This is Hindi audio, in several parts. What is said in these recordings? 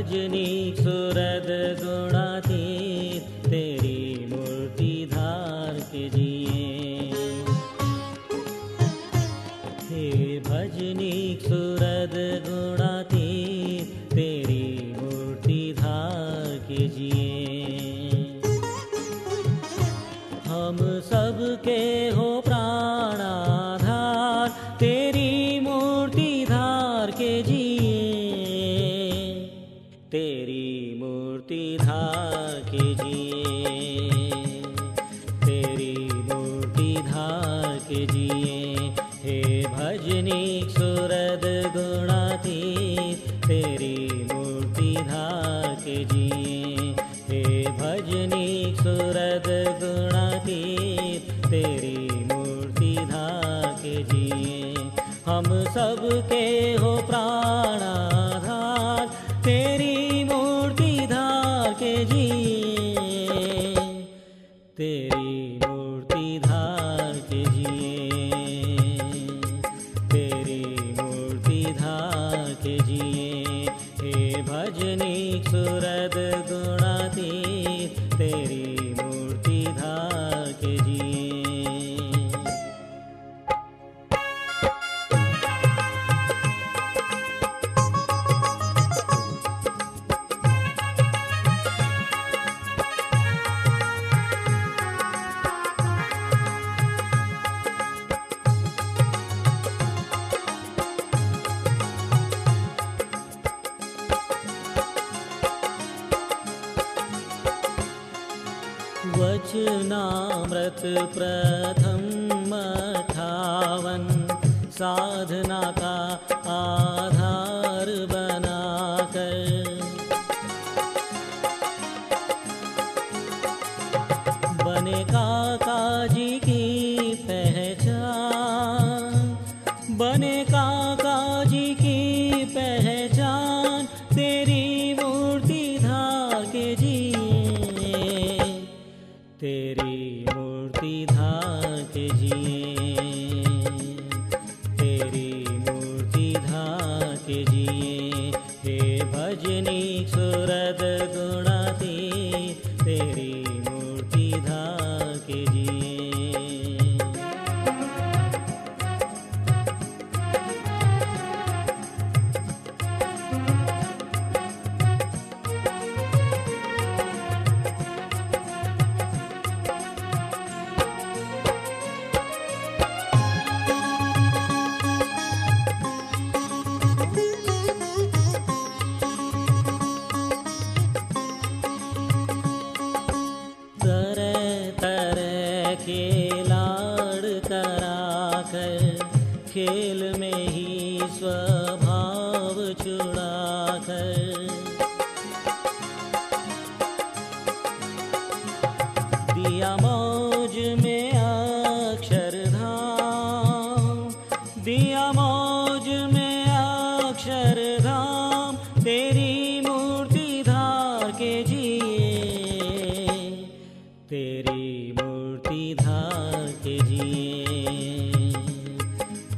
भजनी सुरद गुणातीत तेरी मूर्ति धार के जिए। हे भजनी सुरद गुणातीत तेरी मूर्ति धार के जिए। हम सबके हो प्राणाधार तेरी मूर्ति धार के जिए। तेरी मूर्ति धार के जिए। तेरी मूर्ति धार के जिए। हे भजनी सुरद गुणातीत तेरी मूर्ति धार के जिए। हे भजनी सुरद गुणातीत तेरी मूर्ति धार के जिए। हम सबके हो प्राणाधार तेरी मूर्ति धार के जिए। तेरी मूर्ति धार के जिए। तेरी मूर्ति धार के जिए। हे भजनी सुरद गुणातीत तेरी मूर्ति धार के जिए। वचनामृत प्रथम 58 साधना का आधार बनाकर बने काका जी की पहचान। बने काका जी की पहचान तेरी मूर्ति धार के जिए। तेरी मूर्ति धार के जिए। तेरी मूर्ति धार के जिए। हे भजनी सुरद गुणातीत तेरी मूर्ति धार के जिए। के लाड़ कराकर खेल में ही स्वभाव छुड़ाकर दिया मौज में अक्षरधाम। दिया मौज में अक्षरधाम तेरी मूर्ति धार के जिए। तेरी मूर्ति धार के जिए।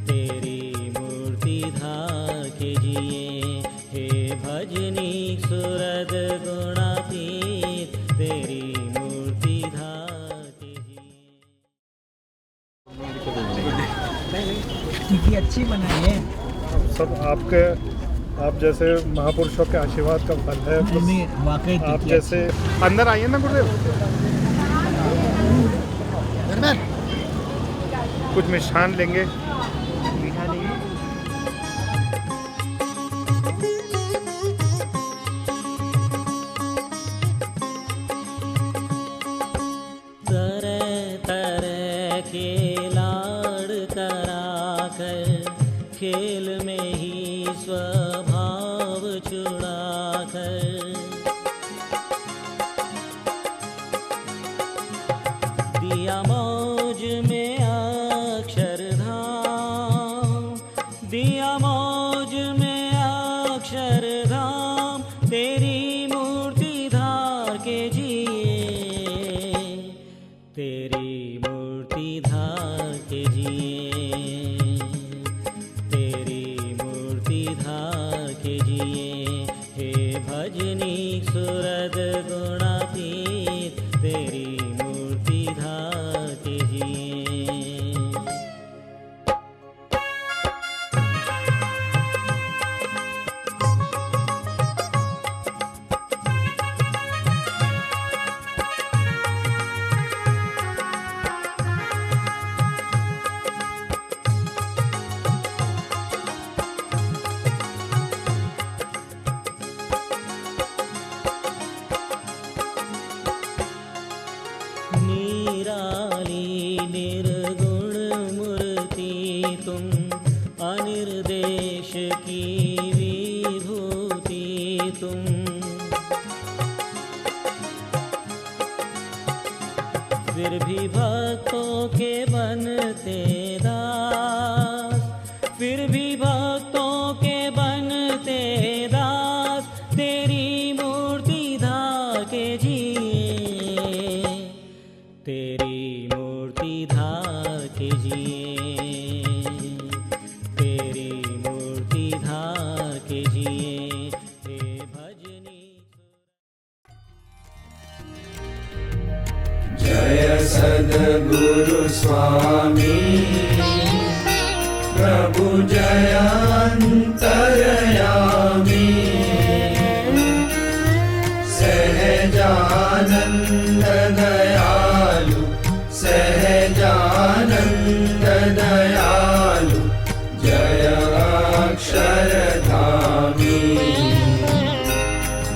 तेरी मूर्ति धार के जिए। हे भजनी सुरद गुणातीत तेरी मूर्ति धार के जिए। स्थिति अच्छी बनाई है। सब आपके आप जैसे महापुरुषों के आशीर्वाद का फल है। वाकई आप जैसे अंदर आइए ना गुरुदेव, कुछ मिष्ठान लेंगे। तरह तरह के लाड़ कराकर खेल में ही स्वभाव छुड़ाकर दिया मौज में अक्षरधाम। दिया मौज में अक्षरधाम तेरी मूर्ति धार के जिए। तेरी मूर्ति धार के जिए। तेरी मूर्ति धार के जिए। हे भज निराली निर्गुण मूर्ति तुम, अनिर्देश की विभूति तुम। फिर भी भक्तों के बनते दास, फिर भी भक्तों के बनते दास, तेरी मूर्ति धार के जिए, तेरी मूर्ति धार के जिए, तेरी मूर्ति धार के जिए। हे भजनी जय सद्गुरु स्वामी प्रभु जय अंतर्यामी, सहजानंद दयालु, सहजानंद दयालु, जय अक्षरधामी।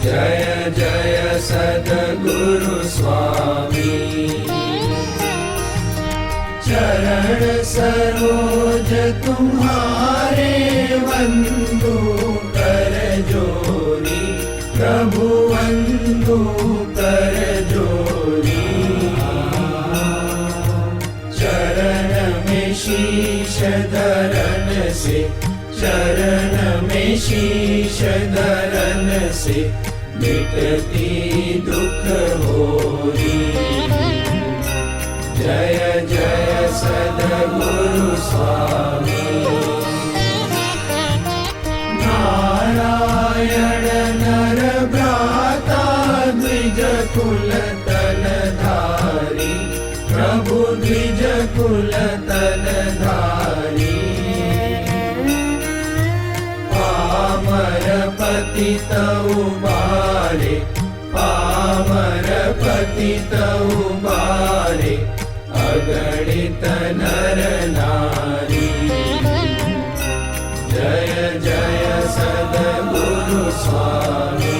जय जय सद्गुरु स्वामी, चरण सरोज तुम्हारे वंदु कर जोरी, प्रभु वंदु कर जोरी। चरण में शीश धरन से, चरण में शीश धरन से, मिटती दुख होरी। जय जय सद्गुरु स्वामी, नारायण नर भ्राता द्विज कुल तन धारी, प्रभु द्विज कुल तन धारी। पामर पतित उबारे, पामर पतित उबारे, अगणित नर नारी। जय जय सद्गुरु स्वामी,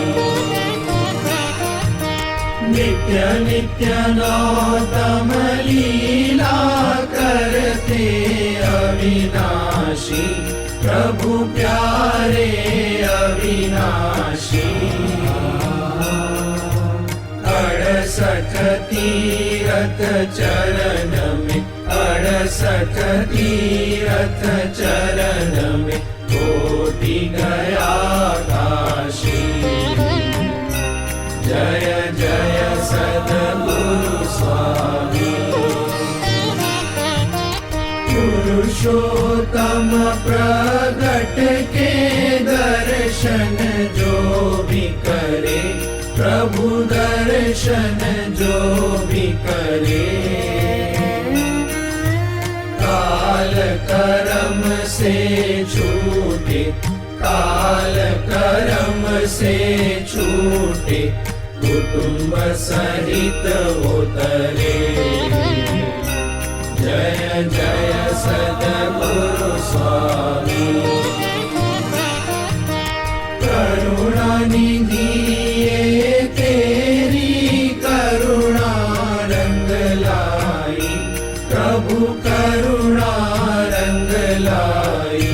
नित्य नित्य नौतम लीला करते अविनाशी, प्रभु प्यारे अविनाशी। 68 तीरथ चरण में, 68 तीरथ चरण में, कोटि गया काशी। जय जय सद्गुरु स्वामी, पुरुषोत्तम प्रगट के दर्शन जो भी करे, प्रभु दर्शन जो भी करे। काल करम से छूटे, काल करम से छूटे, कुटुंब सहित उतरे। जय जय सद्गुरु स्वामी, करुणा निधि तेरी करुणा रंग लाई, प्रभु करुणा रंग लाई।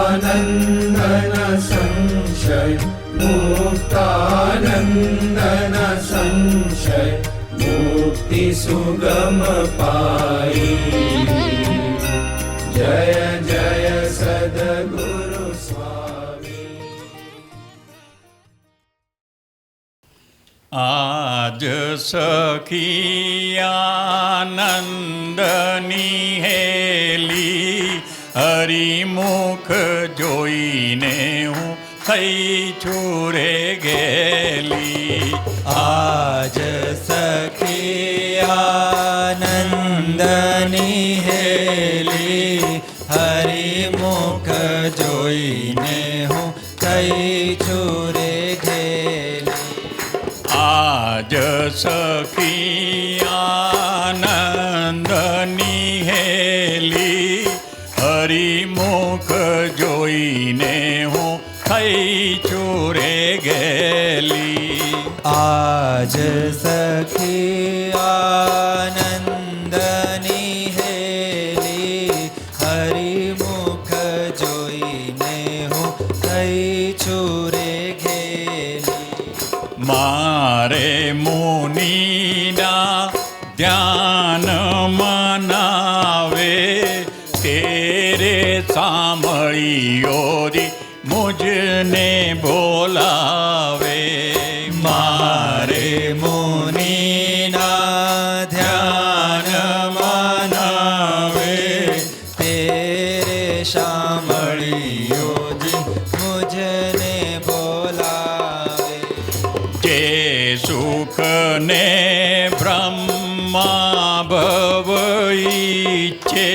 मुक्तानंदन संशय, मुक्तानंदन संशय, मुक्ति सुगम पाई। जय जय सद्गुरु स्वामी। आज सखी आनंदनी हेली, हरिमुख जोईने हूँ થઈ છુરે ગેલી। आज सखी आनंदनी हेली, हरिमुख जोईने हूँ થઈ છુરે गेली। आज सखी आनंदनी हेली, हरिमुख जोईने हूँ થઈ છુરે ગેલી। आज सखी आनंदनी हेली हरिमुख जोईने હું થઈ છું રે ઘેલી મારે મુનિના ધ્યાન મનાવે તેરે સાંભળિયોરી મુજને બોલાવે મારે મુનિના ધ્યાન મનાવે તેરે સાંભળિયોજી મુજને બોલાવે જે સુખને બ્રહ્મા ભવ ઈચ્છે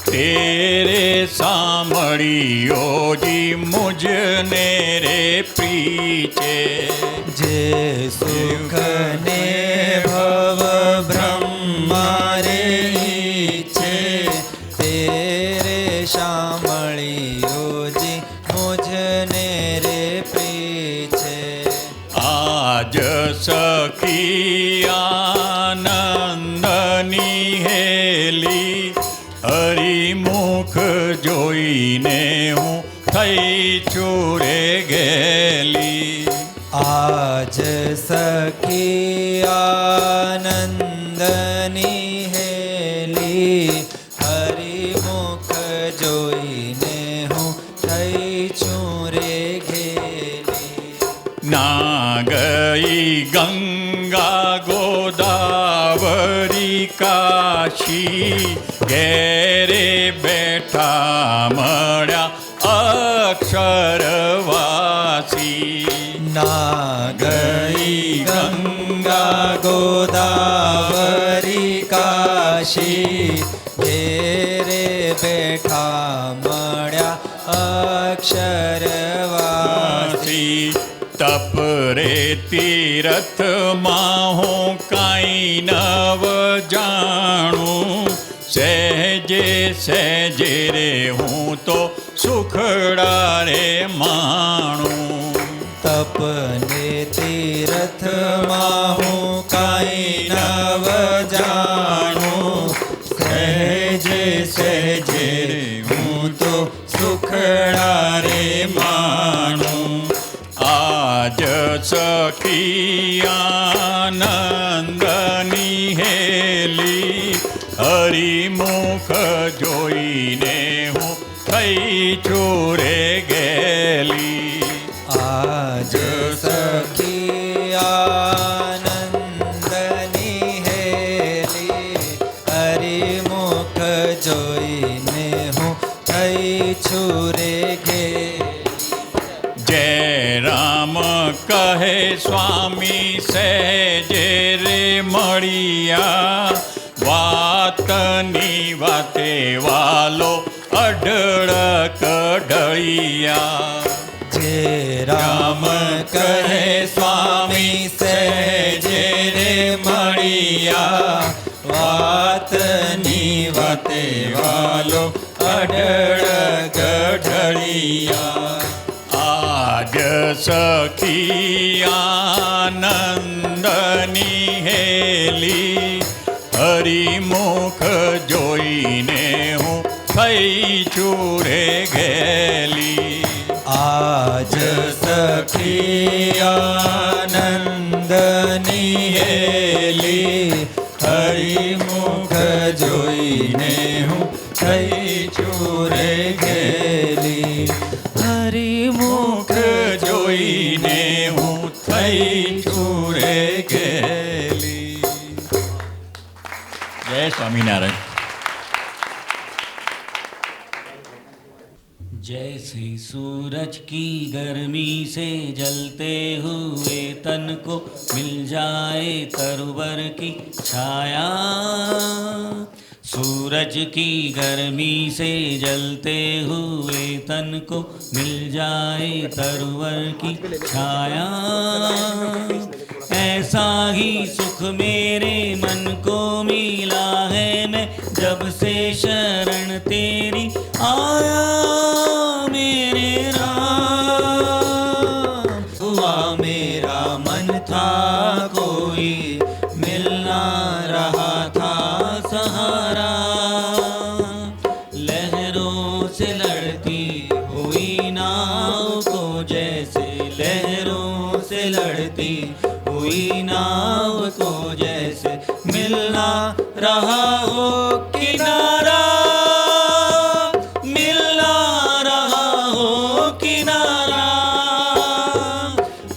તેરે સાંભળિયોજી મુજને રે પ્રીચે જે સુખને ભવ બ્રહ્મા રે ઈચ્છે તેરે સાંભળિયોજી મુજને રે પ્રીચે આજ સખી આનંદની હેલી હરિમુખ જોઈને હું થઈ છું રે ગેલી આજ સખી આનંદની હેલી હરિમુખ જોઈને હું થઈ છું રે ઘેલી ના ગઈ ગંગા ગોદાવરી કાશી ઘેરે બેઠા મળ્યા અક્ષરવાસી ના ગઈ ગંગા ગોદાવરી કાશી ઘેરે બેઠા મળ્યા અક્ષરવાસી તપરે તીરથમાં હું કાંઈ નવ જાણું સહેજે સહેજે રે હું તો સુખડા રે માણું તપને તીરથમાં હું કાંઈ નવ જાણું સહેજે સહેજે રે હું તો સુખડા રે માણું આજ સખી આનંદની હેલી હરિમુખ જોઈને હું થઈ છું રે ગેલી આજ સખી આનંદની હેલી હરિમુખ જોઈને હું થઈ છું રે ઘેલી જય રામ કહે સ્વામી સહેજે રે મળિયા વાતની વાતે વાલો અઢળક ઢળિયા જે રામ કહે સ્વામી સહેજે રે મળિયા વાતની વાતે વાલો અઢળક ઢળિયા આજ સખી આનંદની હેલી હરિમુખ જોઈને હું થઈ છું રે ગેલી આજ સખી આનંદની હેલી હરિમુખ જોઈને હું થઈ છું રે ઘેલી હરિમુખ જોઈને હું થઈ છું રે ગેલી જય સ્વામિનારાયણ जैसे सूरज की गर्मी से जलते हुए तन को मिल जाए तरवर की छाया सूरज की गर्मी से जलते हुए तन को मिल जाए तरवर की छाया ऐसा ही सुख मेरे मन को मिला है मैं जब से शरण तेरी आया मेरे राम हुआ मेरा मन था कोई, मिल ना रहा था सहारा। लहरों से लड़ती हुई नाव को जैसे, लहरों से लड़ती हुई नाव को जैसे, मिल ना रहा हो किनारा, मिल ना रहा हो किनारा।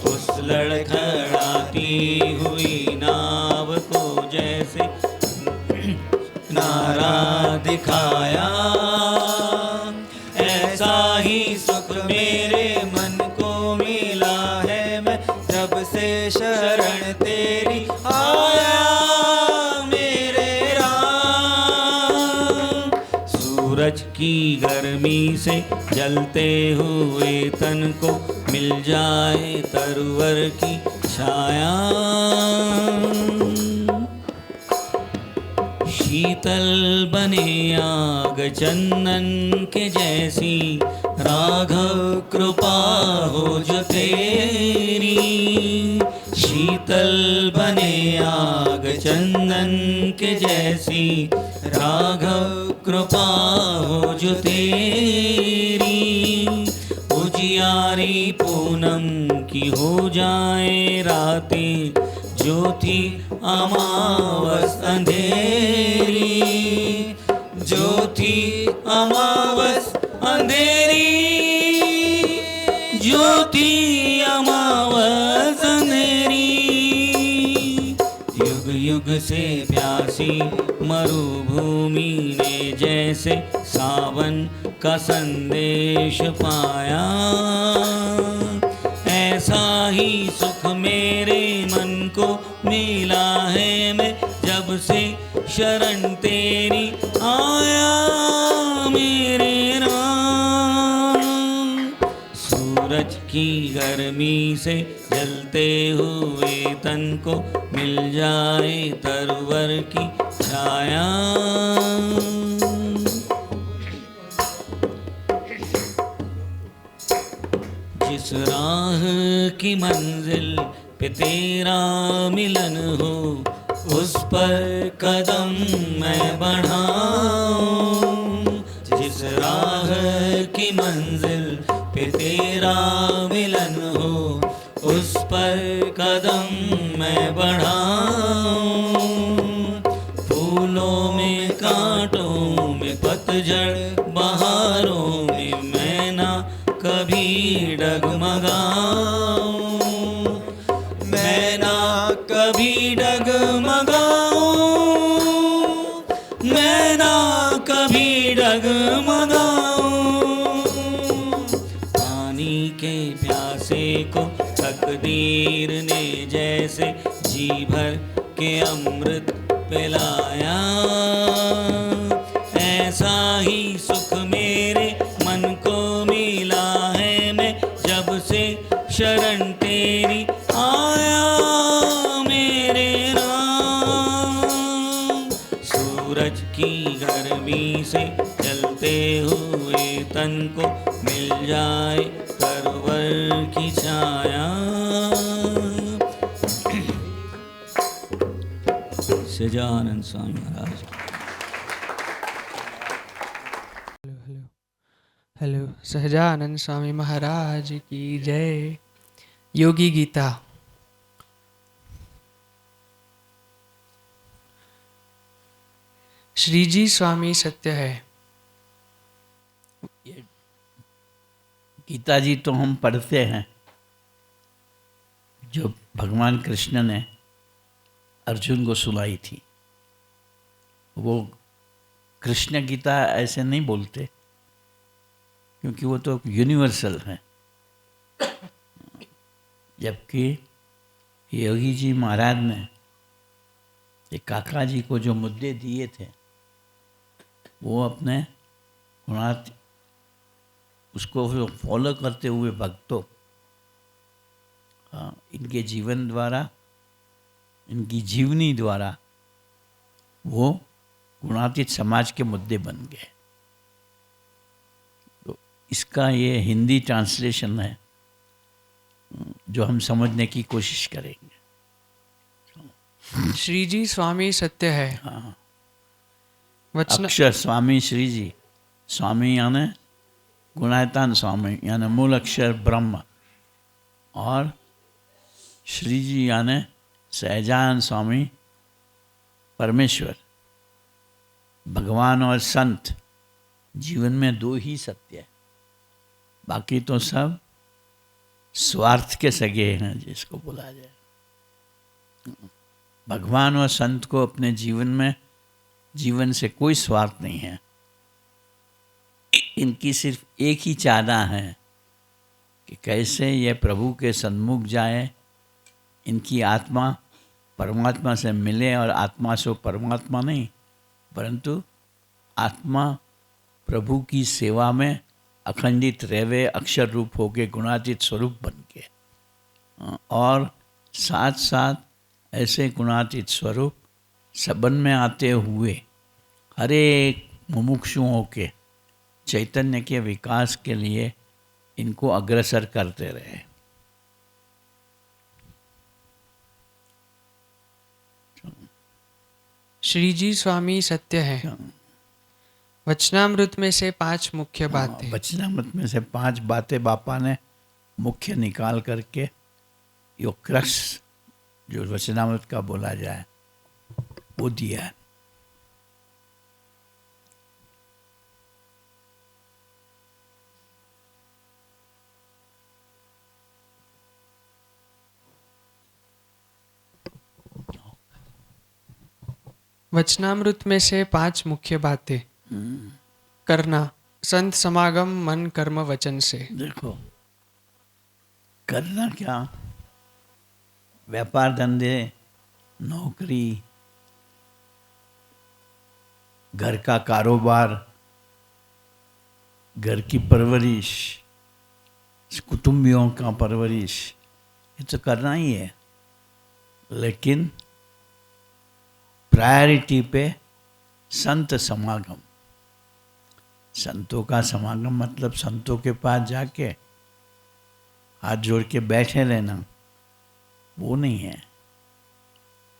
उस लड़खड़ाती हुई नाव को जैसे नारा दिखाया। ऐसा ही सुख मेरे मन को मिला है, मैं जब से शरण तेरी आया मेरे राम। सूरज की गर्मी से जलते हुए तन को मिल जाए तरवर की छाया। शीतल बने आग चंदन के जैसी, राघव कृपा हो जो तेरी। शीतल बने आग चंदन के जैसी, राघव कृपा हो जो तेरी। उजियारी पूनम की हो जाए रातें, जो थी अमावस अंधेरी, जो थी अमावस अंधेरी, जो थी अमावस अंधेरी। युग युग से प्यासी मरुभूमि ने जैसे सावन का संदेश पाया। ऐसा ही सुख मेरे मन को मिला है, मैं जब से शरण तेरी आया मेरे राम। सूरज की गर्मी से जलते हुए तन को मिल जाए तरवर की छाया। जिस राह की मंजिल पे तेरा मिलन हो, उस पर कदम मैं बढ़ाऊं। जिस राह की मंजिल पे तेरा मिलन हो, उस पर कदम मैं बढ़ाऊं। फूलों में कांटों में पतझड़ बहारों में मैं ना कभी डगमगाऊं, मैं ना कभी डगमगाऊं, मैं ना कभी डगमगाऊं। पानी के प्यासे को तकदीर ने जैसे जी भर के अमृत पिलाया। ऐसा ही सुख मेरे मन को मिला है, मैं जब से शरण तेरी आया मेरे राम। सूरज की गर्मी से जलते हुए तन को मिल जाए तरवर की छाया। सजानंद स्वामी महाराज। हेलो, सहजानंद स्वामी महाराज की जय। योगी गीता। श्री जी स्वामी सत्य है। गीता जी तो हम पढ़ते हैं, जो भगवान कृष्ण ने अर्जुन को सुनाई थी। वो कृष्ण गीता ऐसे नहीं बोलते, क्योंकि वो तो यूनिवर्सल है। जबकि योगी जी महाराज ने ये काका जी को जो मुद्दे दिए थे, वो अपने गुणात उसको फॉलो करते हुए भक्तों, इनके जीवन द्वारा, इनकी जीवनी द्वारा वो गुणातीत समाज के मुद्दे बन गए। तो इसका ये हिंदी ट्रांसलेशन है, जो हम समझने की कोशिश करेंगे। श्री जी स्वामी सत्य है। हाँ, वचन अक्षर स्वामी श्री जी, स्वामी यानी गुणायतान स्वामी यानी मूल अक्षर ब्रह्म, और श्री जी यानी सहजान स्वामी परमेश्वर। भगवान और संत, जीवन में दो ही सत्य है, बाकी तो सब स्वार्थ के सगे हैं जिसको बोला जाए। भगवान और संत को अपने जीवन में, जीवन से कोई स्वार्थ नहीं है। इनकी सिर्फ एक ही चाहना है कि कैसे ये प्रभु के सन्मुख जाए, इनकी आत्मा परमात्मा से मिले, और आत्मा से परमात्मा नहीं परंतु आत्मा प्रभु की सेवा में अखंडित रहवे, अक्षर रूप होके गुणातीत स्वरूप बन के, और साथ साथ ऐसे गुणातीत स्वरूप सबन में आते हुए हर एक मुमुक्षुओं के चैतन्य के विकास के लिए इनको अग्रसर करते रहे। श्री जी स्वामी सत्य है। वचनामृत में से 5 मुख्य बातें। वचनामृत में से 5 बातें बापा ने मुख्य निकाल करके यो क्रक्स जो वचनामृत का बोला जाए वो दिया है। वचनामृत में से 5 मुख्य बातें। करना, संत समागम मन कर्म वचन से। देखो, करना क्या, व्यापार धंधे, नौकरी, घर का कारोबार, घर की परवरिश, कुटुंबियों का परवरिश, ये तो करना ही है। लेकिन प्रायोरिटी पे संत समागम। संतों का समागम मतलब संतों के पास जाके हाथ जोड़ के बैठे रहना, वो नहीं है।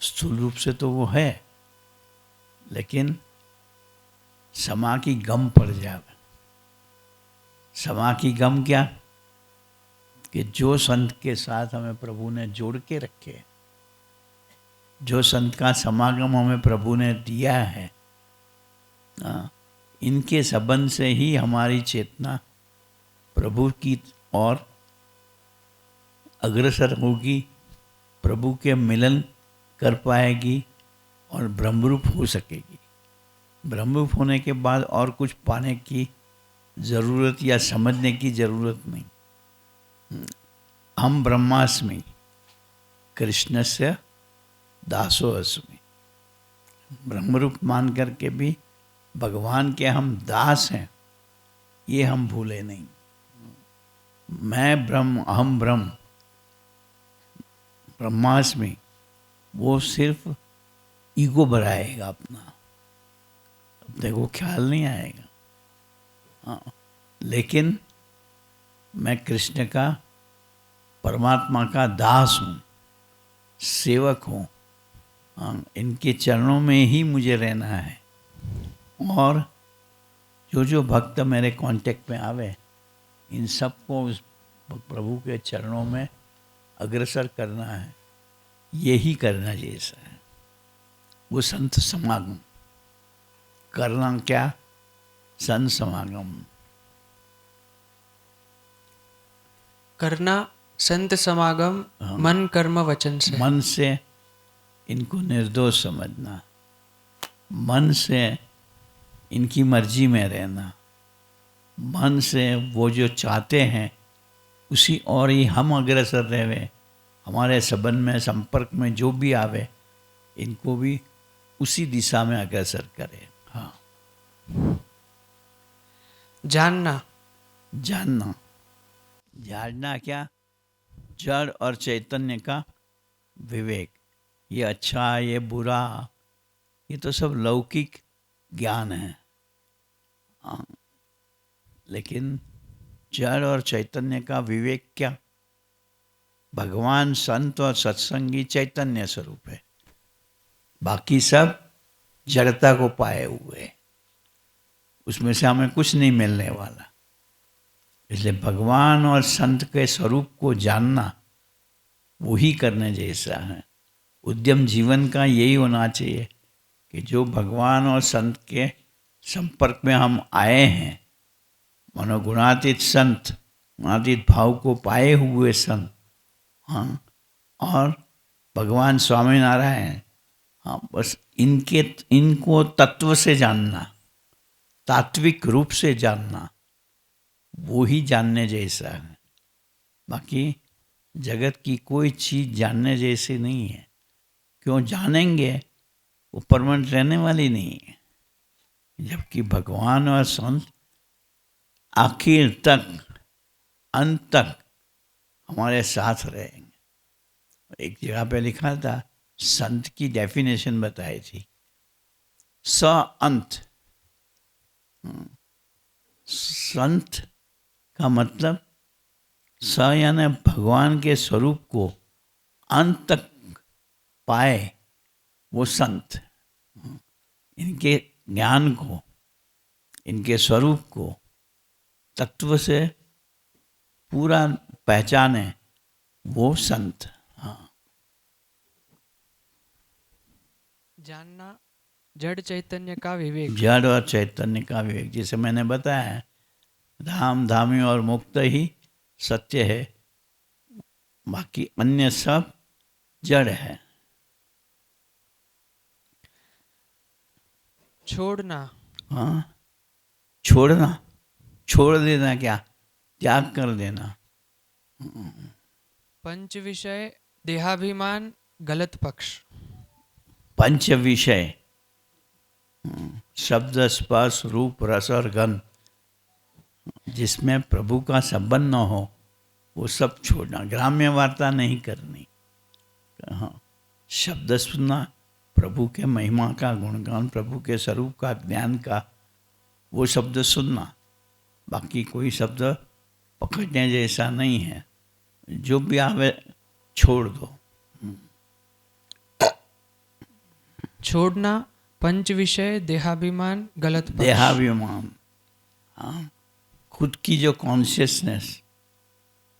स्थूल रूप से तो वो है, लेकिन समा की गम पड़ जाए। समा की गम क्या कि जो संत के साथ हमें प्रभु ने जोड़ के रखे, जो संत का समागम हमें प्रभु ने दिया है, इनके संबंध से ही हमारी चेतना प्रभु की ओर अग्रसर होगी, प्रभु के मिलन कर पाएगी और ब्रह्मरूप हो सकेगी। ब्रह्मरूप होने के बाद और कुछ पाने की ज़रूरत या समझने की ज़रूरत नहीं। हम ब्रह्मास्मि कृष्णस्य दासो अस्मि। ब्रह्मरूप मान करके भी भगवान के हम दास हैं, ये हम भूले नहीं। मैं ब्रह्म, अहम ब्रह्म, ब्रह्मास्मि, वो सिर्फ ईगो बढ़ाएगा अपना, अपने को ख्याल नहीं आएगा। हाँ, लेकिन मैं कृष्ण का, परमात्मा का दास हूँ, सेवक हूँ। हाँ, इनके चरणों में ही मुझे रहना है। और जो जो भक्त मेरे कांटेक्ट में आवे, इन सबको उस प्रभु के चरणों में अग्रसर करना है, यही करना जैसा है। वो संत समागम करना क्या, संत समागम करना, संत समागम मन कर्म वचन से। मन से इनको निर्दोष समझना, मन से इनकी मर्जी में रहना, मन से वो जो चाहते हैं उसी और ही हम अग्रसर रहे। हमारे संबंध में, संपर्क में जो भी आवे, इनको भी उसी दिशा में अग्रसर करे। हाँ, जानना, जानना, जानना क्या, जड़ और चैतन्य का विवेक। ये अच्छा, ये बुरा, ये तो सब लौकिक ज्ञान है। लेकिन जड़ और चैतन्य का विवेक क्या, भगवान, संत और सत्संगी चैतन्य स्वरूप है। बाकी सब जड़ता को पाए हुए, उसमें से हमें कुछ नहीं मिलने वाला। इसलिए भगवान और संत के स्वरूप को जानना वही करने जैसा है। उद्यम जीवन का यही होना चाहिए कि जो भगवान और संत के संपर्क में हम आए हैं, मनोगुणातीत संत, गुणातीत भाव को पाए हुए संत, हाँ, और भगवान स्वामीनारायण, हाँ, बस इनको तत्व से जानना, तात्विक रूप से जानना, वो ही जानने जैसा है। बाकी जगत की कोई चीज़ जानने जैसी नहीं है। क्यों जानेंगे, वो परमानेंट रहने वाली नहीं है। जबकि भगवान और संत आखिर तक, अंत तक हमारे साथ रहेंगे। एक जगह पे लिखा था, संत की डेफिनेशन बताई थी, स अंत। संत का मतलब स यानी भगवान के स्वरूप को अंत तक पाए वो संत, इनके ज्ञान को, इनके स्वरूप को तत्व से पूरा पहचाने वो संत। हाँ, जानना जड़ चैतन्य का विवेक। जड़ और चैतन्य का विवेक, जिसे मैंने बताया, धाम, धामी और मुक्त ही सत्य है, बाकी अन्य सब जड़ है। छोड़ना। हाँ, छोड़ना, छोड़ देना, क्या त्याग कर देना। पंच विषय देहाभिमान गलत पक्ष। पंच विषय, शब्द, स्पर्श, रूप, रस और गंध, जिसमें प्रभु का संबंध न हो, वो सब छोड़ना। ग्राम्य वार्ता नहीं करनी। हाँ, शब्द सुनना, प्रभु के महिमा का गुणगान, प्रभु के स्वरूप का ज्ञान का वो शब्द सुनना। बाकी कोई शब्द पकड़ने जैसा नहीं है। जो भी आवे छोड़ दो। छोड़ना पंच विषय देहाभिमान गलत पक्ष। देहाभिमान, हाँ, खुद की जो कॉन्शियसनेस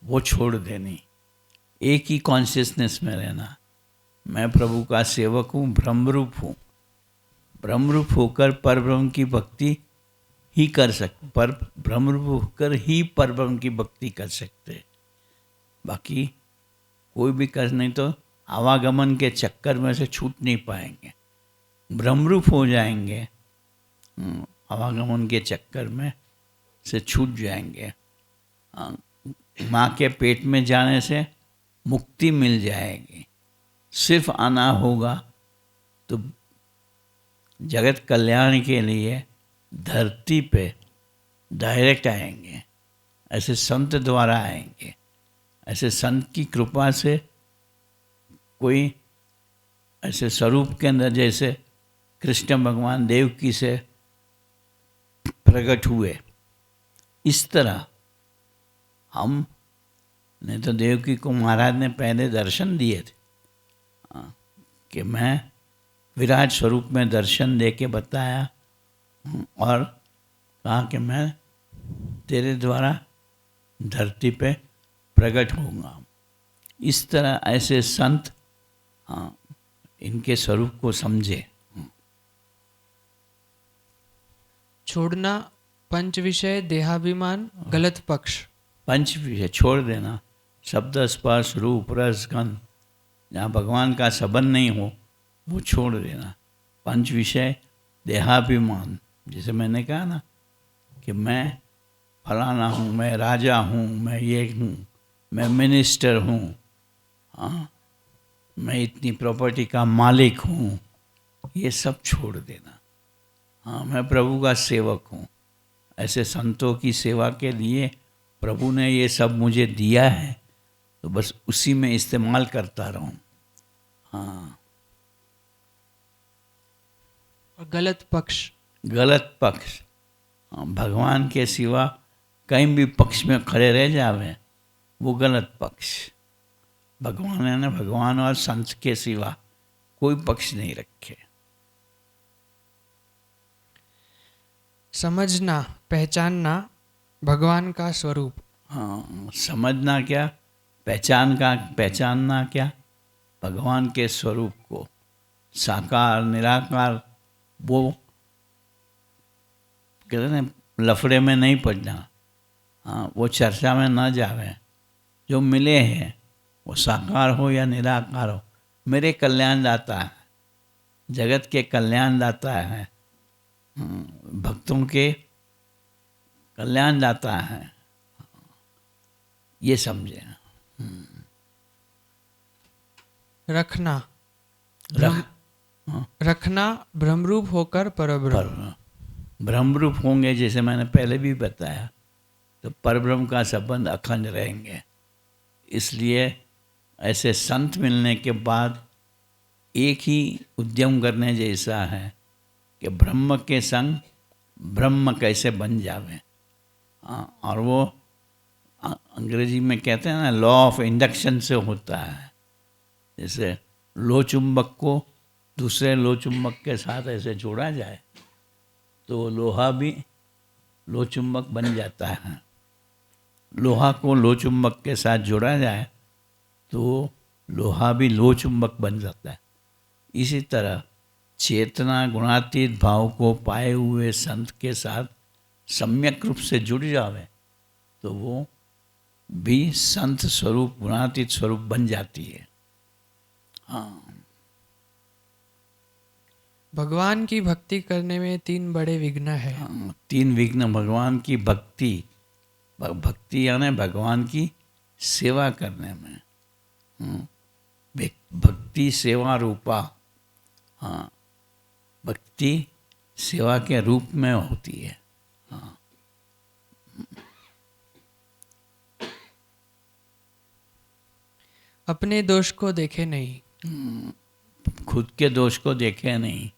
वो छोड़ देनी, एक ही कॉन्शियसनेस में रहना। मैं प्रभु का सेवक हूँ, ब्रह्मरूप हूँ। ब्रह्मरूप होकर परब्रह्म की भक्ति ही कर सकते, पर ब्रह्मरूप होकर ही परब्रह्म की भक्ति कर सकते। बाकी कोई भी कर नहीं तो आवागमन के चक्कर में से छूट नहीं पाएंगे। ब्रह्मरूप हो जाएंगे, आवागमन के चक्कर में से छूट जाएंगे। माँ के पेट में जाने से मुक्ति मिल जाएगी। सिर्फ आना होगा तो जगत कल्याण के लिए धरती पे डायरेक्ट आएंगे। ऐसे संत द्वारा आएंगे। ऐसे संत की कृपा से कोई ऐसे स्वरूप के अंदर, जैसे कृष्ण भगवान देवकी से प्रकट हुए, इस तरह हम नहीं तो देवकी को महाराज ने पहले दर्शन दिए थे कि मैं विराट स्वरूप में दर्शन दे के बताया और कहा कि मैं तेरे द्वारा धरती पे प्रकट होऊंगा। इस तरह ऐसे संत, हाँ, इनके स्वरूप को समझे। छोड़ना पंच विषय देहाभिमान गलत पक्ष। पंच विषय छोड़ देना, शब्द, स्पर्श, रूप, रस, गंध, जहाँ भगवान का संबंध नहीं हो वो छोड़ देना। पंच विषय देहाभिमान, जैसे मैंने कहा ना कि मैं फलाना हूँ, मैं राजा हूँ, मैं ये हूँ, मैं मिनिस्टर हूँ, हाँ, मैं इतनी प्रॉपर्टी का मालिक हूँ, ये सब छोड़ देना। हाँ, मैं प्रभु का सेवक हूँ। ऐसे संतों की सेवा के लिए प्रभु ने ये सब मुझे दिया है, तो बस उसी में इस्तेमाल करता रहूं। हाँ, और गलत पक्ष। गलत पक्ष, हाँ, भगवान के सिवा कहीं भी पक्ष में खड़े रह जावे वो गलत पक्ष। भगवान है ना, भगवान और संत के सिवा कोई पक्ष नहीं रखे। समझना पहचानना भगवान का स्वरूप। हाँ, समझना क्या, पहचानना क्या, भगवान के स्वरूप को, साकार निराकार। वो कहते हैं लफड़े में नहीं पड़ना, हाँ, वो चर्चा में न जावे। जो मिले हैं वो साकार हो या निराकार हो, मेरे कल्याण दाता है, जगत के कल्याण दाता है, भक्तों के कल्याण दाता है, ये समझे। रखना रख रखना ब्रह्मरूप होकर परब्रह्म। ब्रह्मरूप होंगे, जैसे मैंने पहले भी बताया, तो परब्रह्म का संबंध अखंड रहेंगे। इसलिए ऐसे संत मिलने के बाद एक ही उद्यम करने जैसा है कि ब्रह्म के संग ब्रह्म कैसे बन जावे। और वो अंग्रेजी में कहते हैं ना, लॉ ऑफ इंडक्शन से होता है। जैसे लो चुंबक को दूसरे लो चुंबक के साथ ऐसे जोड़ा जाए तो लोहा भी लो चुंबक बन जाता है। लोहा को लो चुंबक के साथ जोड़ा जाए तो लोहा भी लो चुंबक बन जाता है। इसी तरह चेतना गुणातीत भाव को पाए हुए संत के साथ सम्यक रूप से जुड़ जावे तो वो भी संत स्वरूप गुणातीत स्वरूप बन जाती है। हाँ, भगवान की भक्ति करने में 3 बड़े विघ्न है। 3 विघ्न भगवान की भक्ति यानी भगवान की सेवा करने में। भक्ति सेवा रूपा, हाँ, भक्ति सेवा के रूप में होती है। हाँ, अपने दोष को देखे नहीं। खुद के दोष को देखे नहीं,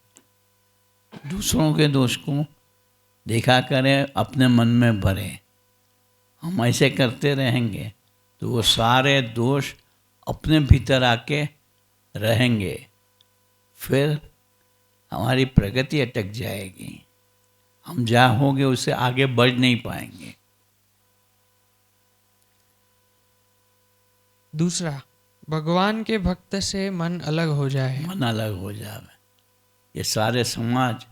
दूसरों के दोष को देखा करें, अपने मन में भरे। हम ऐसे करते रहेंगे तो वो सारे दोष अपने भीतर आके रहेंगे, फिर हमारी प्रगति अटक जाएगी। हम जहाँ होंगे उससे आगे बढ़ नहीं पाएंगे। दूसरा, भगवान के भक्त से मन अलग हो जाए। मन अलग हो जाए। ये सारे समाज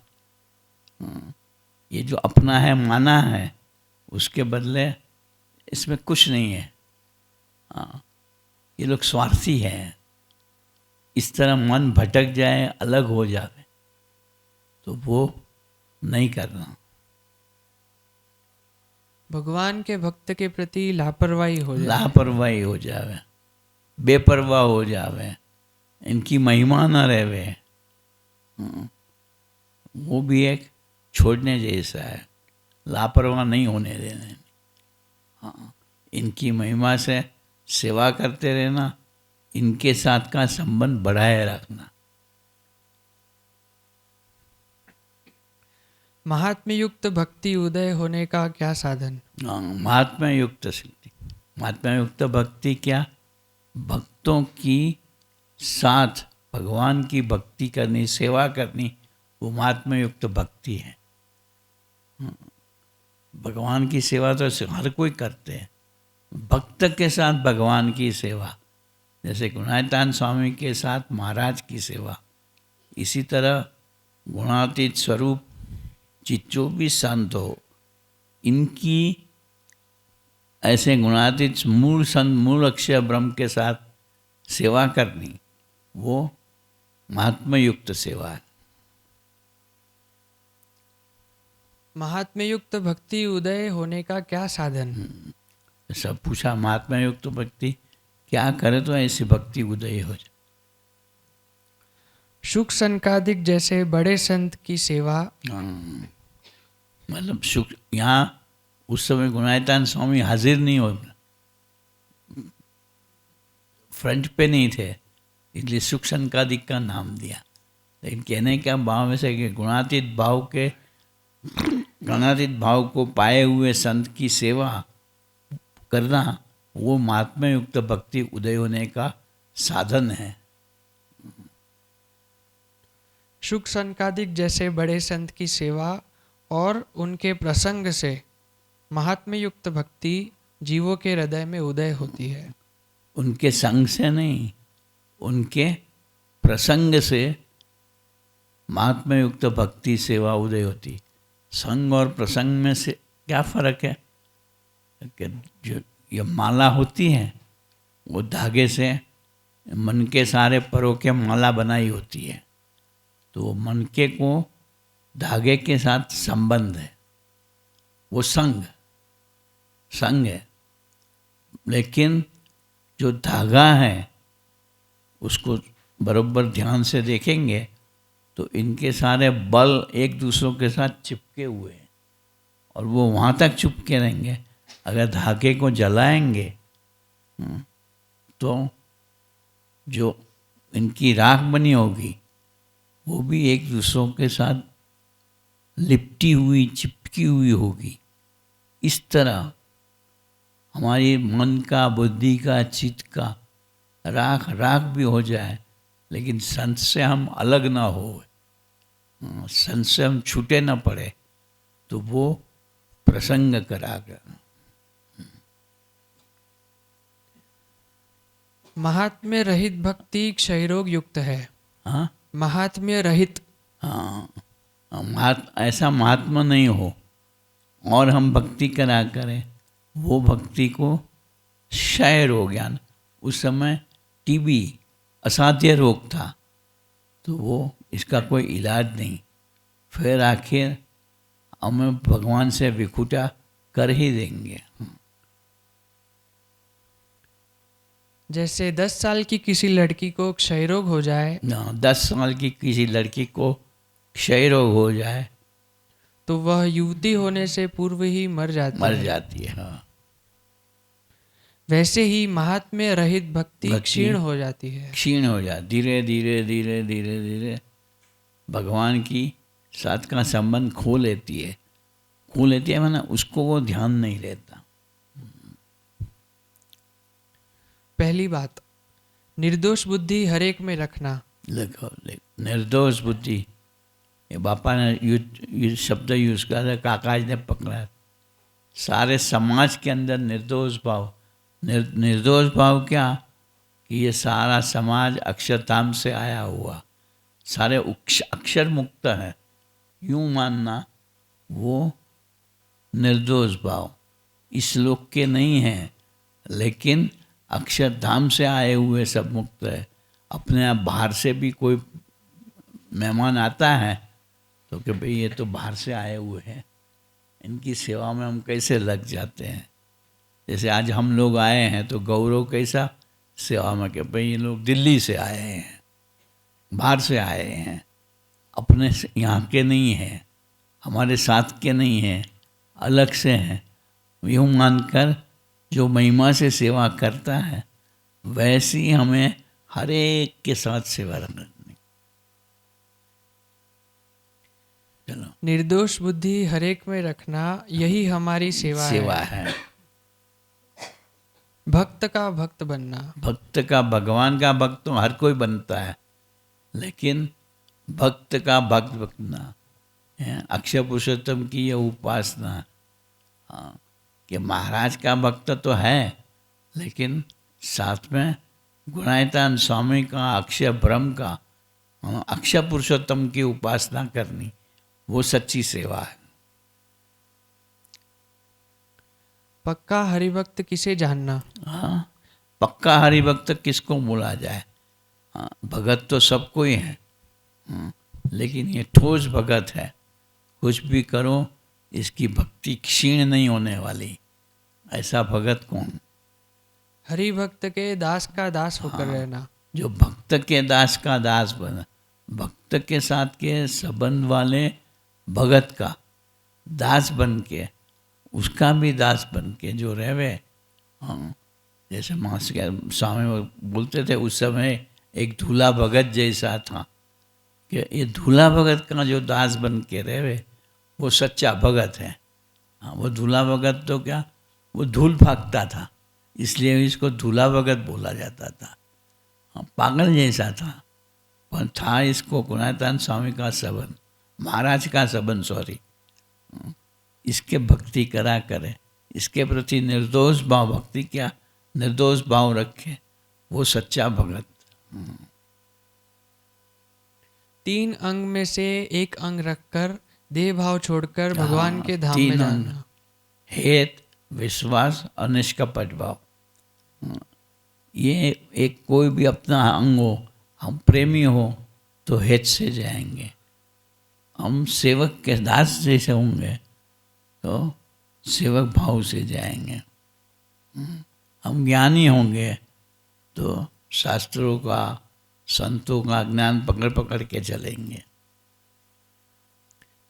ये जो अपना है माना है, उसके बदले इसमें कुछ नहीं है। हाँ, ये लोग स्वार्थी हैं। इस तरह मन भटक जाए, अलग हो जाए, तो वो नहीं करना। भगवान के भक्त के प्रति लापरवाही हो जाए। लापरवाही हो जावे, बेपरवाह हो जावे, इनकी महिमा न रहे, वो भी एक छोड़ने जैसा है। लापरवाह नहीं होने देने। हाँ, इनकी महिमा से सेवा करते रहना, इनके साथ का संबंध बढ़ाए रखना। महात्म्य युक्त भक्ति उदय होने का क्या साधन? महात्म्य युक्त सिद्धि, महात्म्य युक्त भक्ति क्या? भक्तों की साथ भगवान की भक्ति करनी, सेवा करनी, वो महात्म्य युक्त भक्ति है। भगवान की सेवा तो हर कोई करते हैं, भक्त के साथ भगवान की सेवा, जैसे गुणातीतानंद स्वामी के साथ महाराज की सेवा। इसी तरह गुणातीत स्वरूप जो भी संत हो, इनकी ऐसे गुणातीत मूल संत, मूल अक्षय ब्रह्म के साथ सेवा करनी, वो महात्म्य युक्त सेवा है। महात्म्य युक्त भक्ति उदय होने का क्या साधन? सब पूछा, महात्म्य युक्त भक्ति क्या करे तो ऐसी भक्ति उदय हो जाए। शुक संकादिक जैसे बड़े संत की सेवा। मतलब शुक, यहाँ उस समय गुणातीतानंद स्वामी हाजिर नहीं हो, फ्रंट पे नहीं थे, इसलिए सुख संकादिक का नाम दिया। लेकिन कहने का भाव में से कि गुणातीत भाव को पाए हुए संत की सेवा करना, वो महात्म्य युक्त भक्ति उदय होने का साधन है। शुक संकादिक जैसे बड़े संत की सेवा और उनके प्रसंग से महात्म्य युक्त भक्ति जीवों के हृदय में उदय होती है। उनके संग से नहीं, उनके प्रसंग से महात्म्य युक्त भक्ति सेवा उदय होती। संग और प्रसंग में से क्या फर्क है कि जो ये माला होती है वो धागे से मन के सारे परों के माला बनाई होती है, तो मन के को धागे के साथ संबंध है, वो संग है। लेकिन जो धागा है उसको बराबर ध्यान से देखेंगे तो इनके सारे बल एक दूसरों के साथ चिपके हुए हैं और वो वहाँ तक चिपके रहेंगे। अगर धागे को जलाएंगे तो जो इनकी राख बनी होगी वो भी एक दूसरों के साथ लिपटी हुई चिपकी हुई होगी। इस तरह हमारी मन का, बुद्धि का, चित्त का राख भी हो जाए लेकिन संत से हम अलग ना हो, संत से हम छूटे ना पड़े, तो वो प्रसंग कराकर। महात्म्य रहित भक्ति क्षयरोग युक्त है। हाँ, महात्म्य रहित, हाँ, ऐसा महात्मा नहीं हो और हम भक्ति करा करें, वो भक्ति को क्षय रोग, यानी उस समय टीबी असाध्य रोग था, तो वो इसका कोई इलाज नहीं, फिर आखिर हमें भगवान से विखुटा कर ही देंगे। जैसे 10 साल की किसी लड़की को क्षय रोग हो जाए, 10 साल की किसी लड़की को क्षय रोग हो जाए तो वह युवती होने से पूर्व ही मर जाती है। हाँ। वैसे ही महात्म्य रहित भक्ति क्षीण हो जाती है। क्षीण हो जाती, धीरे धीरे धीरे धीरे धीरे भगवान की साथ का संबंध खो लेती है माना उसको वो ध्यान नहीं रहता। पहली बात, निर्दोष बुद्धि हर एक में रखना। देखो निर्दोष बुद्धि, ये बापा ने ये शब्द यूज करा, काका जी ने पकड़ा। सारे समाज के अंदर निर्दोष भाव, निर्दोष भाव क्या कि ये सारा समाज अक्षरधाम से आया हुआ, सारे अक्षर मुक्त है, यूं मानना वो निर्दोष भाव इस लोक के नहीं हैं, लेकिन अक्षरधाम से आए हुए सब मुक्त है। अपने आप बाहर से भी कोई मेहमान आता है तो कि भाई ये तो बाहर से आए हुए हैं, इनकी सेवा में हम कैसे लग जाते हैं। जैसे आज हम लोग आए हैं तो गौरव कैसा सेवा में, कि भाई ये लोग दिल्ली से आए हैं, बाहर से आए हैं, अपने यहाँ के नहीं हैं, हमारे साथ के नहीं हैं, अलग से हैं। यूँ मानकर जो महिमा से सेवा करता है वैसी हमें हर एक के साथ सेवा रखनी। चलो, निर्दोष बुद्धि हर एक में रखना, यही हमारी सेवा है। भक्त का भक्त बनना, भक्त का, भगवान का भक्त तो हर कोई बनता है, लेकिन भक्त का भक्त बनना, अक्षय पुरुषोत्तम की यह उपासना। हाँ, कि महाराज का भक्त तो है, लेकिन साथ में गुणायतान स्वामी का, अक्षय ब्रह्म का, अक्षय पुरुषोत्तम की उपासना करनी, वो सच्ची सेवा है। पक्का हरिभक्त किसे जानना। हाँ, पक्का हरिभक्त किसको बोला जाए। हाँ, भगत तो सबको ही है, लेकिन ये ठोस भगत है, कुछ भी करो इसकी भक्ति क्षीण नहीं होने वाली, ऐसा भगत कौन। हरि भक्त के दास का दास होकर रहना, जो भक्त के दास का दास बना, भक्त के साथ के संबंध वाले भगत का दास बन के, उसका भी दास बन के जो रहवे। हाँ, जैसे स्वामी बोलते थे उस समय एक धूला भगत जैसा था, कि ये धूला भगत का जो दास बन के रहवे वो सच्चा भगत है। हाँ, वो धूला भगत तो क्या, वो धूल भागता था, इसलिए इसको धूला भगत बोला जाता था। हाँ, पागल जैसा था, पर था इसको गुणातान स्वामी का संबंध, महाराज का संबंध, सॉरी, इसके भक्ति करा करे, इसके प्रति निर्दोष भाव, भक्ति क्या निर्दोष भाव रखे, वो सच्चा भगत। 3 अंग में से एक अंग रखकर देह भाव छोड़कर भगवान के धाम में 3 अंग, जाना। हेत, विश्वास और निष्कपट भाव। ये एक कोई भी अपना अंग हो, हम प्रेमी हो तो हेत से जाएंगे, हम सेवक के दास जैसे होंगे तो सेवक भाव से जाएंगे, हम ज्ञानी होंगे तो शास्त्रों का, संतों का ज्ञान पकड़ पकड़ के चलेंगे।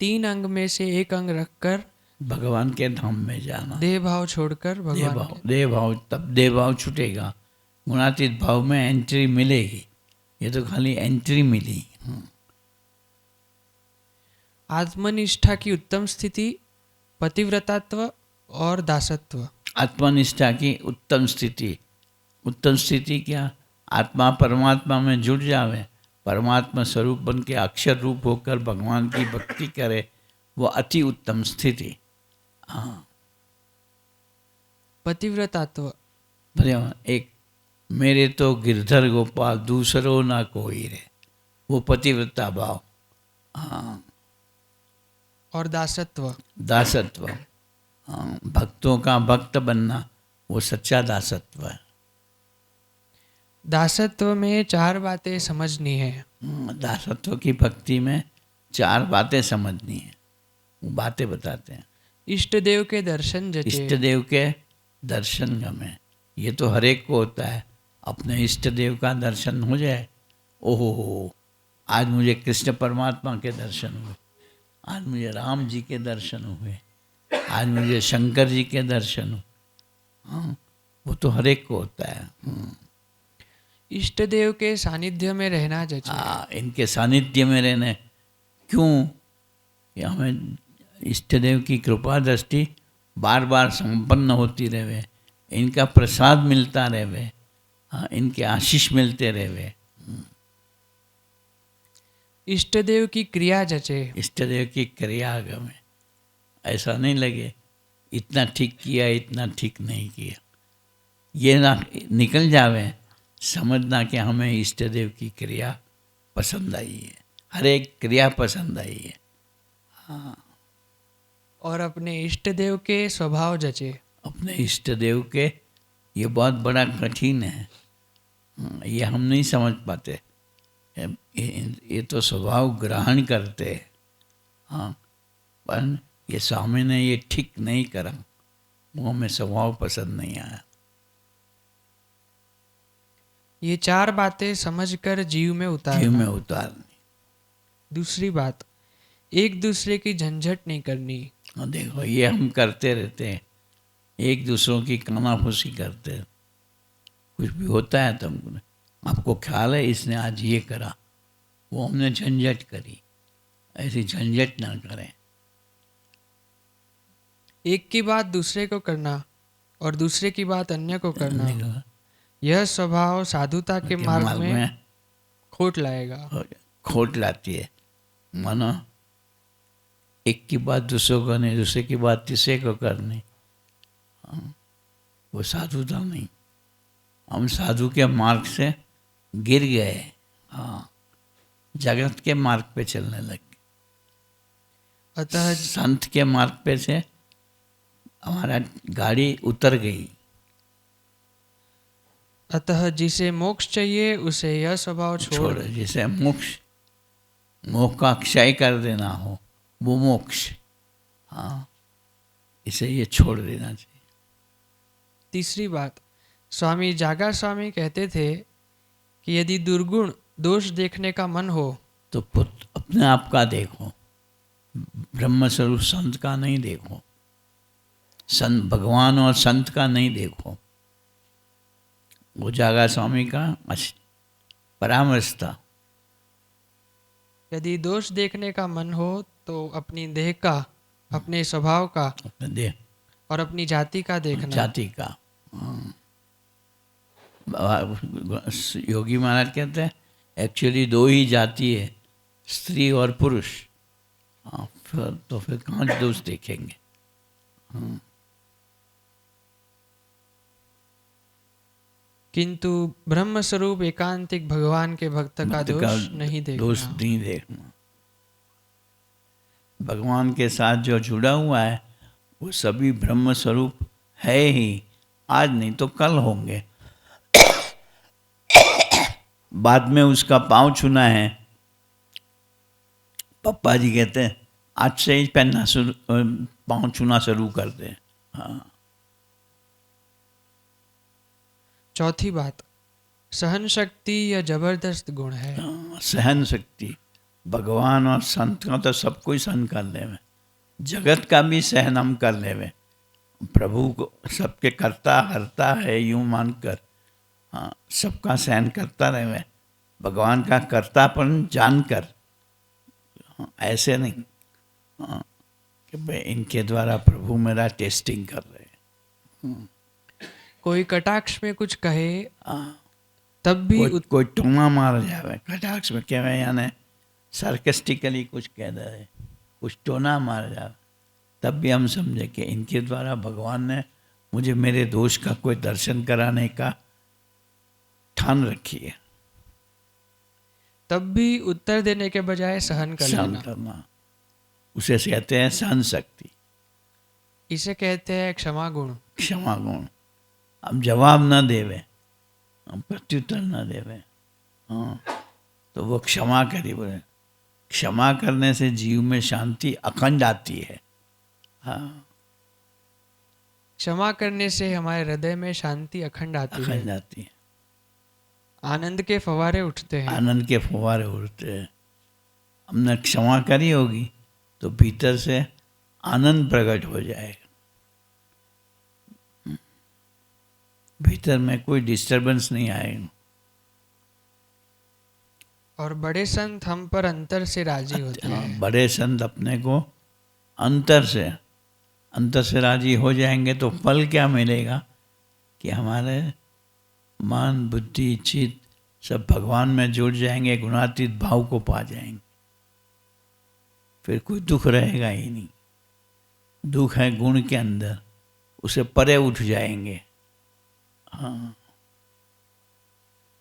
3 अंग में से एक अंग रखकर भगवान के धाम में जाना, देह भाव छोड़कर भगवान के। देह भाव, तब देह भाव छूटेगा, गुणातीत भाव में एंट्री मिलेगी। ये तो खाली एंट्री मिली। आत्मनिष्ठा की उत्तम स्थिति, पतिव्रतात्व और दासत्व। आत्मनिष्ठा की उत्तम स्थिति, उत्तम स्थिति क्या? आत्मा परमात्मा में जुड़ जावे, परमात्मा स्वरूप बन के अक्षर रूप होकर भगवान की भक्ति करे, वो अति उत्तम स्थिति। हाँ, पतिव्रतात्व। एक मेरे तो गिरधर गोपाल दूसरो ना कोई रे, वो पतिव्रता भाव। हाँ, और दासत्व। दासत्व, हाँ, भक्तों का भक्त बनना, वो सच्चा दासत्व है। दासत्व में 4 बातें समझनी है। दासत्व की भक्ति में 4 बातें समझनी है, वो बातें बताते हैं। इष्ट देव के दर्शन जचे। इष्ट देव के दर्शन गमे, ये तो हर एक को होता है। अपने इष्ट देव का दर्शन हो जाए, ओहो, आज मुझे कृष्ण परमात्मा के दर्शन हुए, आज मुझे राम जी के दर्शन हुए, आज मुझे शंकर जी के दर्शन हुए। हाँ, वो तो हर एक को होता है। इष्ट देव के सानिध्य में रहना जचे। हाँ, इनके सानिध्य में रहने, क्यों? कि हमें इष्ट देव की कृपा दृष्टि बार बार संपन्न होती रहे, इनका प्रसाद मिलता रहे, हाँ, इनके आशीष मिलते रहे। इष्ट देव की क्रिया जचे। इष्ट देव की क्रिया गमे, ऐसा नहीं लगे इतना ठीक किया, इतना ठीक नहीं किया, ये ना निकल जावे, समझना कि हमें इष्ट देव की क्रिया पसंद आई है, हर एक क्रिया पसंद आई है। हाँ, और अपने इष्ट देव के स्वभाव जचे। अपने इष्ट देव के, ये बहुत बड़ा कठिन है, ये हम नहीं समझ पाते। ये तो स्वभाव ग्रहण करते हैं, हाँ, पर ये स्वामी ने ये ठीक नहीं करा, वो हमें स्वभाव पसंद नहीं आया। ये 4 बातें समझकर जीव में उतारना। जीव में उतारनी। दूसरी बात, एक दूसरे की झंझट नहीं करनी। हाँ, देखो ये हम करते रहते हैं, एक दूसरों की कानाफूसी करते हैं, कुछ भी होता है तो आपको ख्याल है इसने आज ये करा, वो हमने झंझट करी, ऐसी झंझट ना करें। एक की बात दूसरे को करना और दूसरे की बात अन्य को करना, देखो, यह स्वभाव साधुता के मार्ग में खोट लाएगा। खोट लाती है। मानो एक की बात दूसरे को करनी, दूसरे की बात तीसरे को करनी, हाँ, वो साधुता नहीं। हम साधु के मार्ग से गिर गए, हाँ, जगत के मार्ग पे चलने लगे। अतः संत के मार्ग पे से हमारा गाड़ी उतर गई। अतः जिसे मोक्ष चाहिए उसे यह स्वभाव छोड़। जिसे मोक्ष, मोह का क्षय कर देना हो, वो मोक्ष, हाँ, इसे ये छोड़ देना चाहिए। तीसरी बात, स्वामी जागा स्वामी कहते थे कि यदि दुर्गुण दोष देखने का मन हो तो पुत्र अपने आप का देखो, ब्रह्म स्वरूप संत का नहीं देखो, संत भगवान और संत का नहीं देखो। वो जागा स्वामी का परामर्श था। यदि दोष देखने का मन हो तो अपनी देह का, अपने स्वभाव का, अपने देह और अपनी जाति का देखना। जाति का, योगी महाराज कहते हैं एक्चुअली दो ही जाति है, स्त्री और पुरुष। हाँ, फिर कहाँ दोष देखेंगे। किंतु ब्रह्म स्वरूप एकांतिक भगवान के भक्त का भक्त दोष नहीं दोष देखना। नहीं देखना। भगवान के साथ जो जुड़ा हुआ है वो सभी ब्रह्म स्वरूप है ही, आज नहीं तो कल होंगे। बाद में उसका पाँव छूना है, पप्पा जी कहते हैं आज से ही पहनना शुरू, पाँव छूना शुरू कर दे। हाँ। चौथी बात, सहन शक्ति या जबरदस्त गुण है। सहन शक्ति, भगवान और संत का तो सब कोई सहन कर लेवे, जगत का भी सहन हम कर लेवे। प्रभु को सबके करता हरता है यूं मानकर, हाँ, सबका सहन करता रहे, भगवान का कर्तापन जानकर। हाँ, ऐसे नहीं हाँ, कि भाई इनके द्वारा प्रभु मेरा टेस्टिंग कर रहे हैं। कोई कटाक्ष में कुछ कहे हाँ, तब भी कोई टोना मार जावे, कटाक्ष में कहे यानी सार्केस्टिकली कुछ कह दे, कुछ टोना मार जावे, तब भी हम समझे कि इनके द्वारा भगवान ने मुझे मेरे दोष का कोई दर्शन कराने का ठान रखी है। तब भी उत्तर देने के बजाय सहन कर सहन लेना, करना, उसे कहते हैं सहन शक्ति, इसे कहते हैं क्षमा गुण। क्षमा गुण। हम जवाब न देवे, हम प्रत्युत्तर न देवे, हाँ, तो वो क्षमा करी। बोले क्षमा करने से जीव में शांति अखंड आती है। हाँ, क्षमा करने से हमारे हृदय में शांति अखंड आती है, अखंड आती है, आनंद के फवारे उठते हैं। आनंद के फुवारे उड़ते हैं। हमने क्षमा करी होगी तो भीतर से आनंद प्रकट हो जाएगा, भीतर में कोई डिस्टरबेंस नहीं आएगा। और बड़े संत हम पर अंतर से राजी होते हैं। हाँ, बड़े संत अपने को अंतर से राजी हो जाएंगे तो फल क्या मिलेगा कि हमारे मन बुद्धि चित्त सब भगवान में जुड़ जाएंगे, गुणातीत भाव को पा जाएंगे, फिर कोई दुख रहेगा ही नहीं। दुख है गुण के अंदर, उसे परे उठ जाएंगे। हाँ,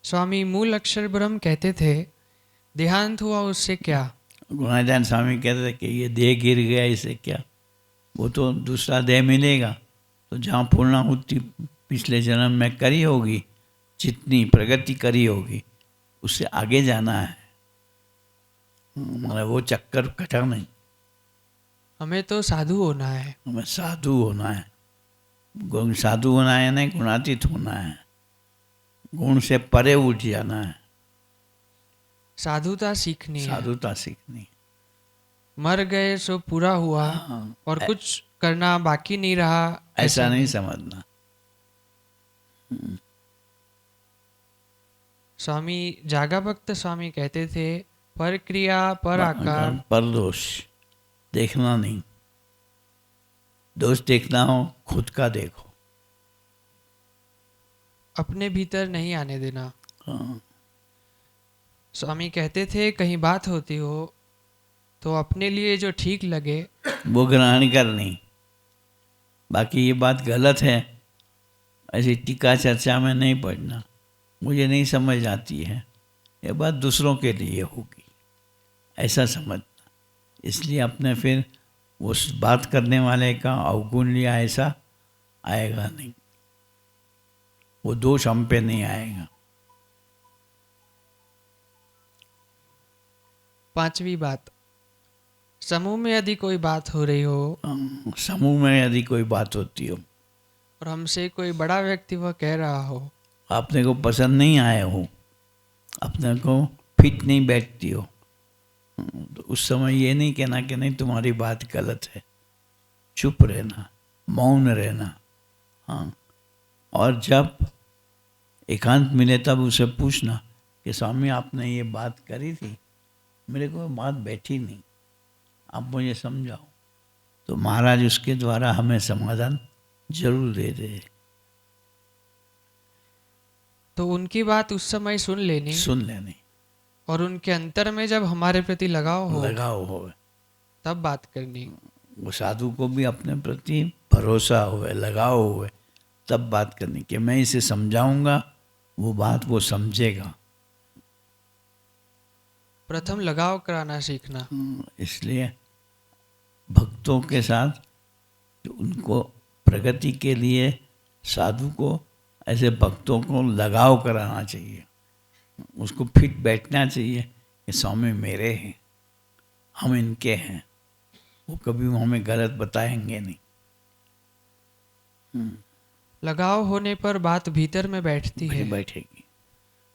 स्वामी मूल अक्षर ब्रह्म कहते थे, देहांत हुआ उससे क्या। गुणाधान स्वामी कहते थे कि ये देह गिर गया, इससे क्या, वो तो दूसरा देह मिलेगा। तो जहाँ पूर्णाहुति पिछले जन्म में करी होगी, जितनी प्रगति करी होगी, उससे आगे जाना है। मतलब वो चक्कर कटा नहीं, हमें तो साधु होना है। हमें साधु होना है। साधु होना है नहीं, गुणातीत होना है, गुण से परे उठ जाना है, साधुता सीखनी है। साधुता सीखनी। मर गए सो पूरा हुआ, हाँ, और कुछ करना बाकी नहीं रहा, ऐसा नहीं समझना। स्वामी जागा भक्त स्वामी कहते थे, पर क्रिया पर आकार पर दोष देखना नहीं, दोष देखना हो खुद का देखो। अपने भीतर नहीं आने देना। हाँ, स्वामी कहते थे, कहीं बात होती हो तो अपने लिए जो ठीक लगे वो ग्रहण करनी, बाकी ये बात गलत है ऐसी टीका चर्चा में नहीं पढ़ना, मुझे नहीं समझ आती है, ये बात दूसरों के लिए होगी, ऐसा समझना। इसलिए अपने फिर उस बात करने वाले का अवगुण लिया, ऐसा आएगा नहीं, वो दोष हम पे नहीं आएगा। पांचवी बात, समूह में यदि कोई बात हो रही हो, समूह में यदि कोई बात होती हो और हमसे कोई बड़ा व्यक्ति वह कह रहा हो, अपने को पसंद नहीं आए हो, अपने को फिट नहीं बैठती हो, तो उस समय ये नहीं कहना कि नहीं तुम्हारी बात गलत है, चुप रहना, मौन रहना। हाँ, और जब एकांत मिले तब उसे पूछना कि स्वामी आपने ये बात करी थी, मेरे को बात बैठी नहीं, आप मुझे समझाओ। तो महाराज उसके द्वारा हमें समाधान जरूर दे दे। तो उनकी बात उस समय सुन लेनी, सुन लेनी, और उनके अंतर में जब हमारे प्रति लगाव हो लगाव हो, तब बात करनी। वो साधु को भी अपने प्रति भरोसा होवे, लगाव होवे, तब बात करनी कि मैं इसे समझाऊंगा, वो बात वो समझेगा। प्रथम लगाव कराना सीखना। इसलिए भक्तों के साथ उनको प्रगति के लिए साधु को, ऐसे भक्तों को लगाव कराना चाहिए, उसको फिट बैठना चाहिए कि स्वामी मेरे हैं, हम इनके हैं, वो कभी हमें गलत बताएंगे नहीं। लगाव होने पर बात भीतर में बैठती है, बैठेगी।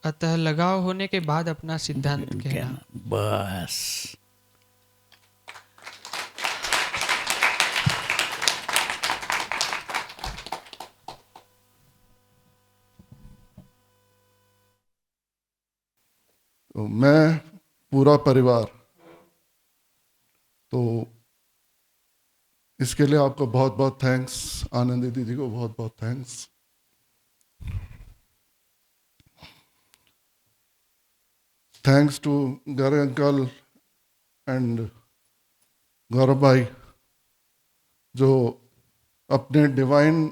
अतः लगाव होने के बाद अपना सिद्धांत कहना। कहना बस। तो मैं पूरा परिवार, तो इसके लिए आपको बहुत बहुत थैंक्स, आनंदी दीदी को बहुत बहुत thanks. Thanks to Gaurav uncle and Gaurav भाई, जो अपने डिवाइन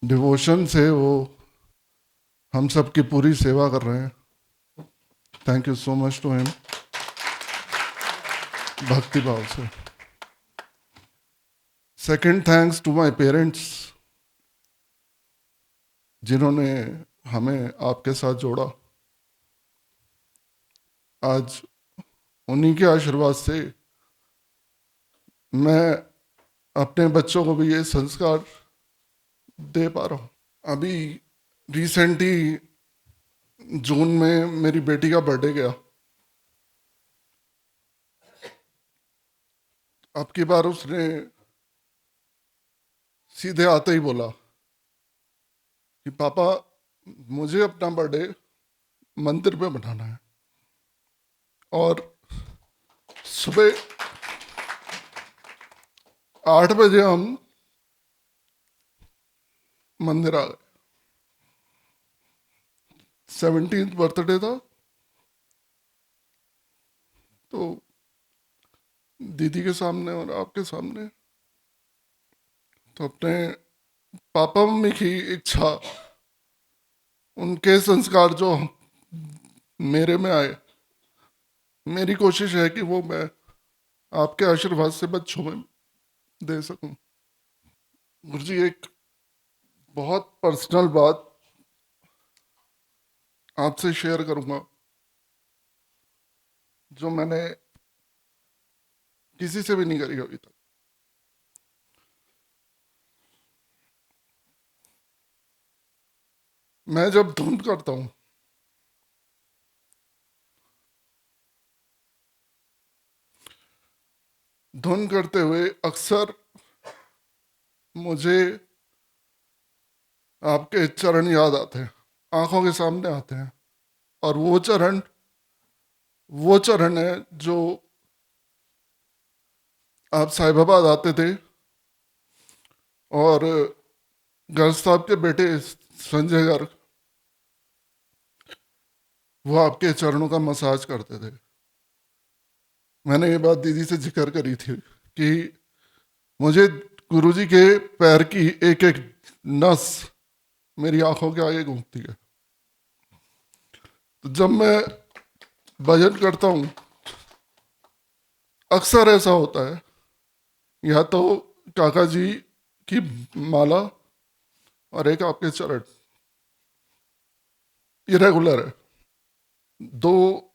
डिवोशन से वो हम सब की पूरी सेवा कर रहे हैं। Thank you so much to him, भक्ति भाव से। Second thanks to my parents, जिन्होंने हमें आपके साथ जोड़ा। आज उन्हीं के आशीर्वाद से मैं अपने बच्चों को भी ये संस्कार दे पा रहा हूँ। अभी रिसेंटली जून में मेरी बेटी का बर्थडे गया। अब की बार उसने सीधे आते ही बोला कि पापा मुझे अपना बर्थडे मंदिर में मनाना है। और सुबह 8 बजे हम मंदिर आ गए। 17th बर्थडे था, तो दीदी के सामने और आपके सामने, तो अपने पापा मम्मी की इच्छा, उनके संस्कार जो मेरे में आए, मेरी कोशिश है कि वो मैं आपके आशीर्वाद से बच्चों में दे सकूं। गुरु जी, एक बहुत पर्सनल बात आपसे शेयर करूंगा, जो मैंने किसी से भी नहीं करी अभी तक। मैं जब धुन करता हूं, धुन करते हुए अक्सर मुझे आपके चरण याद आते हैं, आंखों के सामने आते हैं। और वो चरण है जो आप साहिबाबाद आते थे और गर्ग साहब के बेटे संजय गर्ग, वो आपके चरणों का मसाज करते थे। मैंने ये बात दीदी से जिक्र करी थी कि मुझे गुरुजी के पैर की एक एक नस मेरी आंखों के आगे घूमती है। तो जब मैं भजन करता हूँ, अक्सर ऐसा होता है, या तो काका जी की माला और एक आपके चरण, इरेगुलर है। दो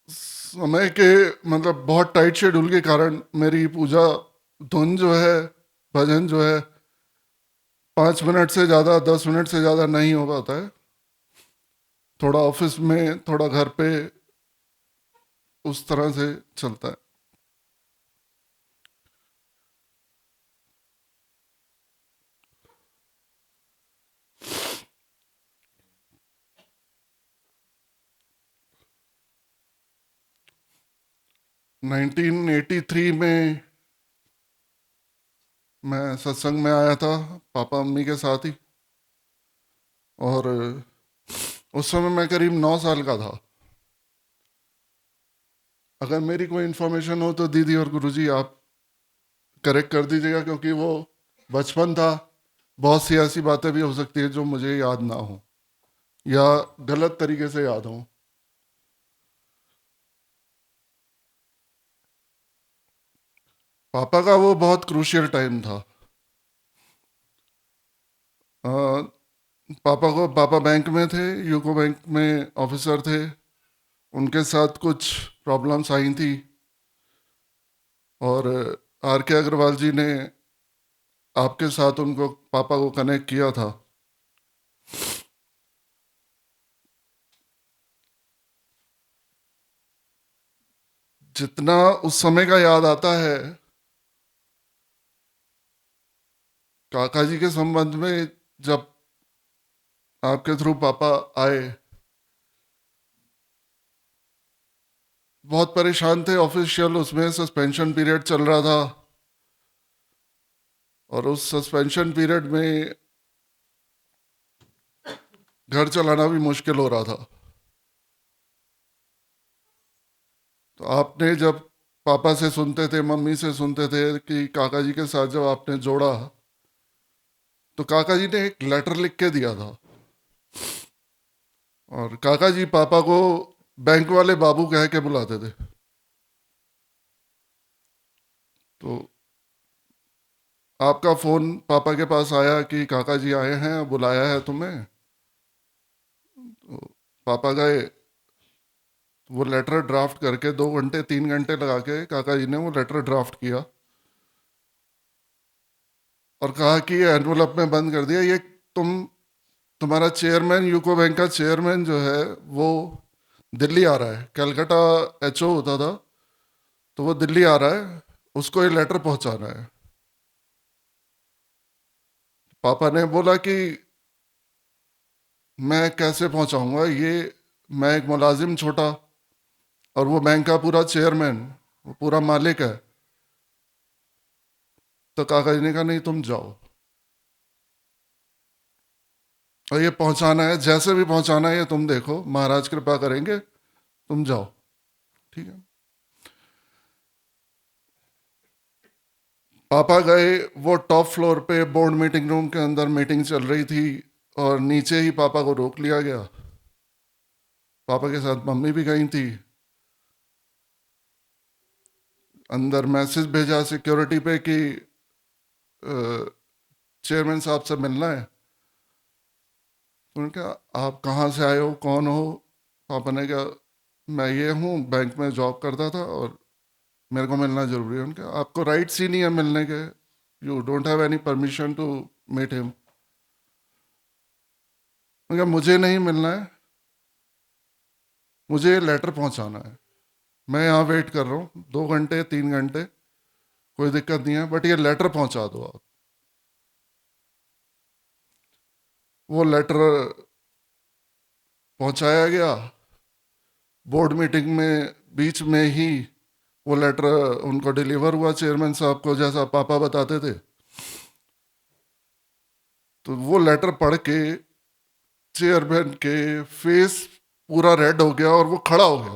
समय के मतलब बहुत टाइट शेड्यूल के कारण मेरी पूजा धुन जो है, भजन जो है, 5 मिनट से ज़्यादा, 10 मिनट से ज़्यादा नहीं हो पाता है। थोड़ा ऑफिस में, थोड़ा घर पे, उस तरह से चलता है। नाइनटीन 83 में मैं सत्संग में आया था पापा मम्मी के साथ ही, और उस समय मैं करीब 9 साल का था। अगर मेरी कोई इन्फॉर्मेशन हो तो दीदी और गुरुजी आप करेक्ट कर दीजिएगा, क्योंकि वो बचपन था, बहुत सी ऐसी बातें भी हो सकती है जो मुझे याद ना हो या गलत तरीके से याद हो। पापा का वो बहुत क्रूशियल टाइम था। पापा बैंक में थे, यूको बैंक में ऑफिसर थे। उनके साथ कुछ प्रॉब्लम्स आई थी और आर के अग्रवाल जी ने आपके साथ उनको, पापा को कनेक्ट किया था। जितना उस समय का याद आता है काका जी के संबंध में, जब आपके थ्रू पापा आए, बहुत परेशान थे। ऑफिशियल उसमें सस्पेंशन पीरियड चल रहा था और उस सस्पेंशन पीरियड में घर चलाना भी मुश्किल हो रहा था। तो आपने जब पापा से सुनते थे, मम्मी से सुनते थे कि काका जी के साथ जब आपने जोड़ा, तो काका जी ने एक लेटर लिख के दिया था और काका जी पापा को बैंक वाले बाबू कह के बुलाते थे। तो आपका फोन पापा के पास आया कि काका जी आए हैं, बुलाया है तुम्हें। तो पापा गए, वो लेटर ड्राफ्ट करके 2 घंटे 3 घंटे लगा के काका जी ने वो लेटर ड्राफ्ट किया और कहा कि ये एनवलप में बंद कर दिया। ये तुम्हारा चेयरमैन, यूको बैंक का चेयरमैन जो है वो दिल्ली आ रहा है, कलकत्ता एचओ होता था, तो वो दिल्ली आ रहा है, उसको ये लेटर पहुंचाना है। पापा ने बोला कि मैं कैसे पहुंचाऊंगा, ये मैं एक मुलाजिम छोटा और वो बैंक का पूरा चेयरमैन, वो पूरा मालिक है। तो काका जी ने कहा नहीं, तुम जाओ और ये पहुंचाना है, जैसे भी पहुंचाना है ये तुम देखो, महाराज कृपा करेंगे, तुम जाओ। ठीक है। पापा गए, वो टॉप फ्लोर पे बोर्ड मीटिंग रूम के अंदर मीटिंग चल रही थी और नीचे ही पापा को रोक लिया गया। पापा के साथ मम्मी भी गई थी। अंदर मैसेज भेजा सिक्योरिटी पे कि चेयरमैन साहब से मिलना है। उन्होंने कहा आप कहाँ से आए हो, कौन हो? पापा ने कहा मैं ये हूँ, बैंक में जॉब करता था और मेरे को मिलना जरूरी है। उनका आपको राइट्स ही नहीं है मिलने के, you don't have any permission to meet him. उनका मुझे नहीं मिलना है, मुझे लेटर पहुंचाना है, मैं यहाँ वेट कर रहा हूँ 2 घंटे 3 घंटे, कोई दिक्कत नहीं है, बट ये लेटर पहुंचा दो आप। वो लेटर पहुंचाया गया। बोर्ड मीटिंग में बीच में ही वो लेटर उनको डिलीवर हुआ चेयरमैन साहब को, जैसा पापा बताते थे। तो वो लेटर पढ़ के चेयरमैन के फेस पूरा रेड हो गया और वो खड़ा हो गया।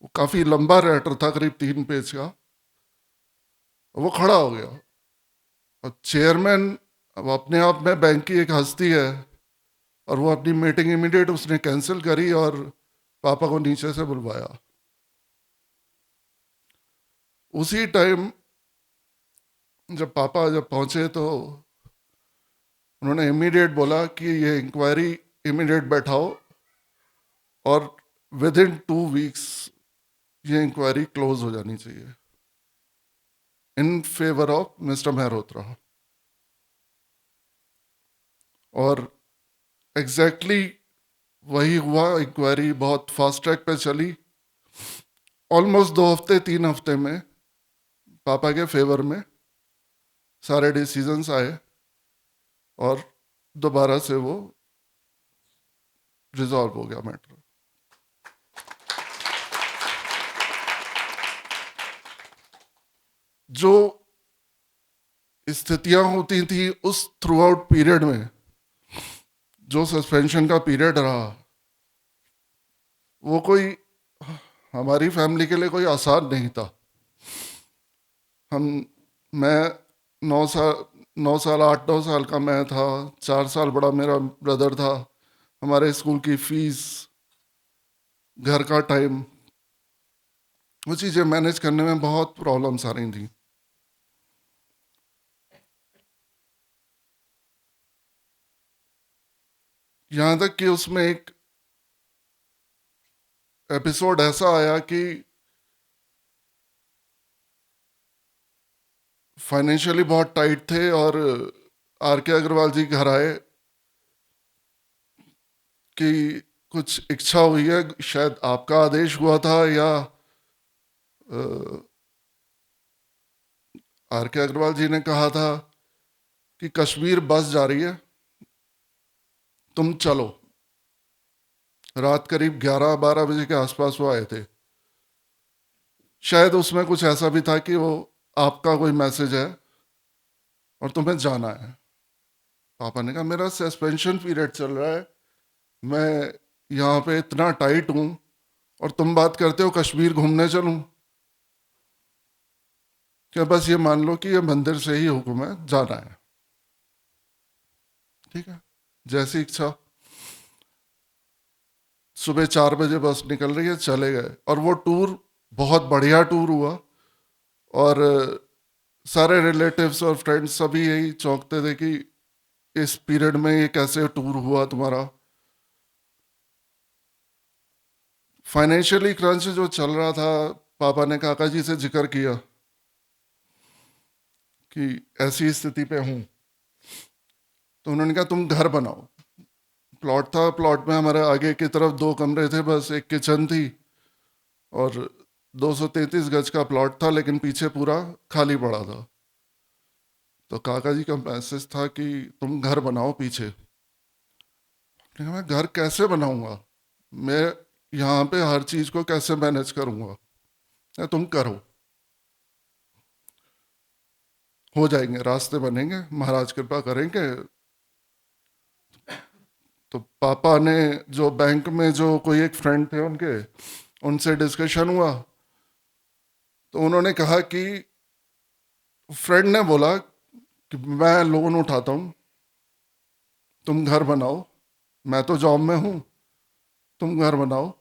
वो काफी लंबा लेटर था, करीब 3 पेज का। वो खड़ा हो गया और चेयरमैन अब अपने आप में बैंक की एक हस्ती है और वो अपनी मीटिंग इमीडिएट उसने कैंसिल करी और पापा को नीचे से बुलवाया। उसी टाइम जब पापा पहुंचे तो उन्होंने इमीडिएट बोला कि ये इंक्वायरी इमीडिएट बैठाओ और विद इन 2 वीक्स ये इंक्वायरी क्लोज हो जानी चाहिए in favour of mister Mehrotra. और एग्जैक्टली वही हुआ। इंक्वायरी बहुत फास्ट ट्रैक पे चली। ऑलमोस्ट 2 हफ्ते 3 हफ्ते में पापा के फेवर में सारे डिसीजंस आए और दोबारा से वो रिजॉल्व हो गया मैटर। जो स्थितियां होती थी उस थ्रू आउट पीरियड में, जो सस्पेंशन का पीरियड रहा, वो कोई हमारी फैमिली के लिए कोई आसान नहीं था। मैं 9 साल 8-9 साल का मैं था, 4 साल बड़ा मेरा ब्रदर था। हमारे स्कूल की फीस, घर का टाइम, वो चीज़ें मैनेज करने में बहुत प्रॉब्लम्स आ रही थी। यहाँ तक कि उसमें एक एपिसोड ऐसा आया कि फाइनेंशियली बहुत टाइट थे और आर के अग्रवाल जी घर आए कि कुछ इच्छा हुई है, शायद आपका आदेश हुआ था या आर के अग्रवाल जी ने कहा था कि कश्मीर बस जा रही है, तुम चलो। रात करीब 11-12 बजे के आसपास वो आए थे। शायद उसमें कुछ ऐसा भी था कि वो आपका कोई मैसेज है और तुम्हें जाना है। पापा ने कहा मेरा सस्पेंशन पीरियड चल रहा है, मैं यहाँ पे इतना टाइट हूँ और तुम बात करते हो कश्मीर घूमने चलूँ। क्या बस ये मान लो कि ये मंदिर से ही हुक्म है, जाना है। ठीक है, जैसी इच्छा। सुबह 4 बजे बस निकल रही है, चले गए। और वो टूर बहुत बढ़िया टूर हुआ और सारे रिलेटिव्स और फ्रेंड्स सभी यही चौंकते थे कि इस पीरियड में ये कैसे टूर हुआ तुम्हारा। फाइनेंशियली क्रंच जो चल रहा था, पापा ने काका जी से जिक्र किया कि ऐसी स्थिति पे हूं। तो उन्होंने कहा तुम घर बनाओ। प्लॉट था, प्लॉट में हमारे आगे की तरफ 2 कमरे थे, बस एक किचन थी और 233 गज का प्लॉट था, लेकिन पीछे पूरा खाली पड़ा था। तो काका जी का मैसेज था कि तुम घर बनाओ पीछे। मैं घर कैसे बनाऊंगा, मैं यहाँ पे हर चीज को कैसे मैनेज करूंगा। या तुम करो, हो जाएंगे, रास्ते बनेंगे, महाराज कृपा करेंगे। तो पापा ने जो बैंक में जो कोई एक फ्रेंड थे उनके, उनसे डिस्कशन हुआ। तो उन्होंने कहा कि फ्रेंड ने बोला कि मैं लोन उठाता हूँ, तुम घर बनाओ, मैं तो जॉब में हूँ, तुम घर बनाओ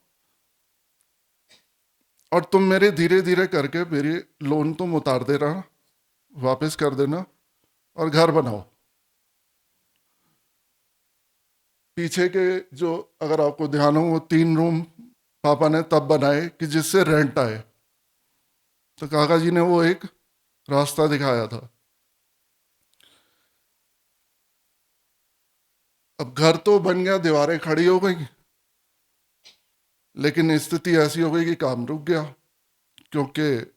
और तुम मेरे धीरे धीरे करके मेरी लोन तुम उतार देना, वापस कर देना और घर बनाओ। पीछे के जो, अगर आपको ध्यान हो, वो 3 रूम पापा ने तब बनाए कि जिससे रेंट आए। तो काका जी ने वो एक रास्ता दिखाया था। अब घर तो बन गया, दीवारें खड़ी हो गई, लेकिन स्थिति ऐसी हो गई कि काम रुक गया, क्योंकि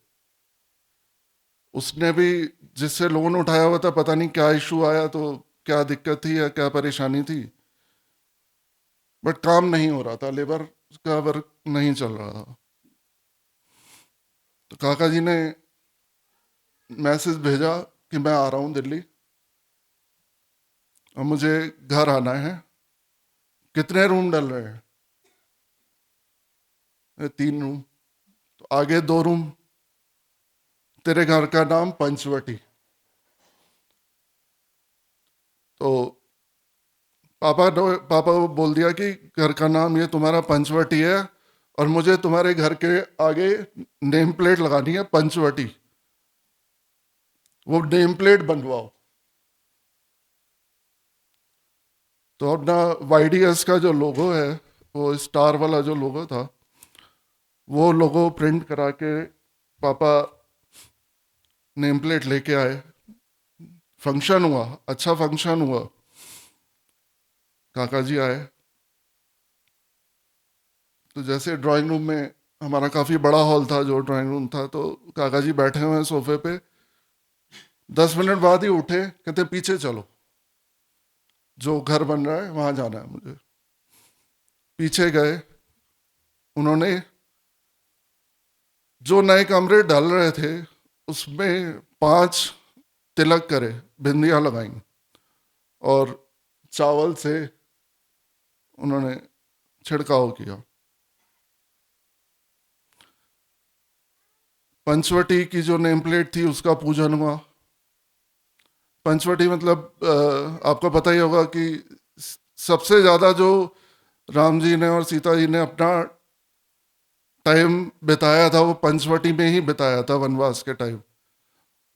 उसने भी जिससे लोन उठाया हुआ था, पता नहीं क्या इशू आया, तो क्या दिक्कत थी या क्या परेशानी थी, बट काम नहीं हो रहा था, लेबर का वर्क नहीं चल रहा था। तो काका जी ने मैसेज भेजा कि मैं आ रहा हूं दिल्ली और मुझे घर आना है। कितने रूम डल रहे हैं? 3 रूम। तो आगे 2 रूम, तेरे घर का नाम पंचवटी। तो पापा को बोल दिया कि घर का नाम ये तुम्हारा पंचवटी है और मुझे तुम्हारे घर के आगे नेम प्लेट लगानी है पंचवटी, वो नेम प्लेट बनवाओ। तो अपना YDS का जो लोगो है, वो स्टार वाला जो लोगो था, वो लोगो प्रिंट करा के पापा नेम प्लेट लेके आए। फंक्शन हुआ, अच्छा फंक्शन हुआ। काका जी आए तो जैसे ड्राइंग रूम में, हमारा काफ़ी बड़ा हॉल था जो ड्राइंग रूम था, तो काका जी बैठे हुए हैं सोफे पे। 10 मिनट बाद ही उठे, कहते पीछे चलो, जो घर बन रहा है वहां जाना है मुझे। पीछे गए, उन्होंने जो नए कमरे डाल रहे थे उसमें 5 तिलक करे, बिंदियां लगाई और चावल से उन्होंने छिड़काव किया। पंचवटी की जो नेम प्लेट थी उसका पूजन हुआ। पंचवटी मतलब आपको पता ही होगा कि सबसे ज़्यादा जो राम जी ने और सीता जी ने अपना टाइम बिताया था वो पंचवटी में ही बिताया था वनवास के टाइम।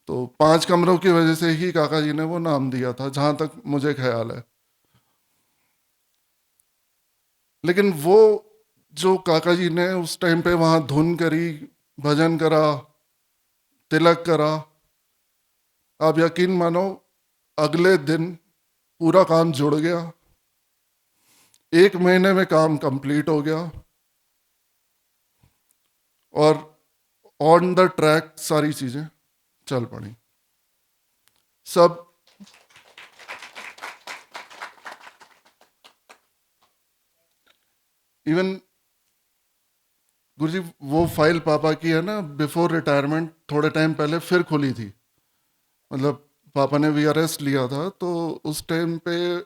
तो 5 कमरों की वजह से ही काका जी ने वो नाम दिया था, जहाँ तक मुझे ख्याल है। लेकिन वो जो काका जी ने उस टाइम पे वहाँ धुन करी, भजन करा, तिलक करा, आप यकीन मानो अगले दिन पूरा काम जुड़ गया, 1 महीने में काम कंप्लीट हो गया और ऑन द ट्रैक सारी चीजें चल पड़ी। सब इवन गुरुजी वो फाइल पापा की है ना, बिफोर रिटायरमेंट थोड़े टाइम पहले फिर खुली थी। मतलब पापा ने वीआरएस लिया था तो उस टाइम पे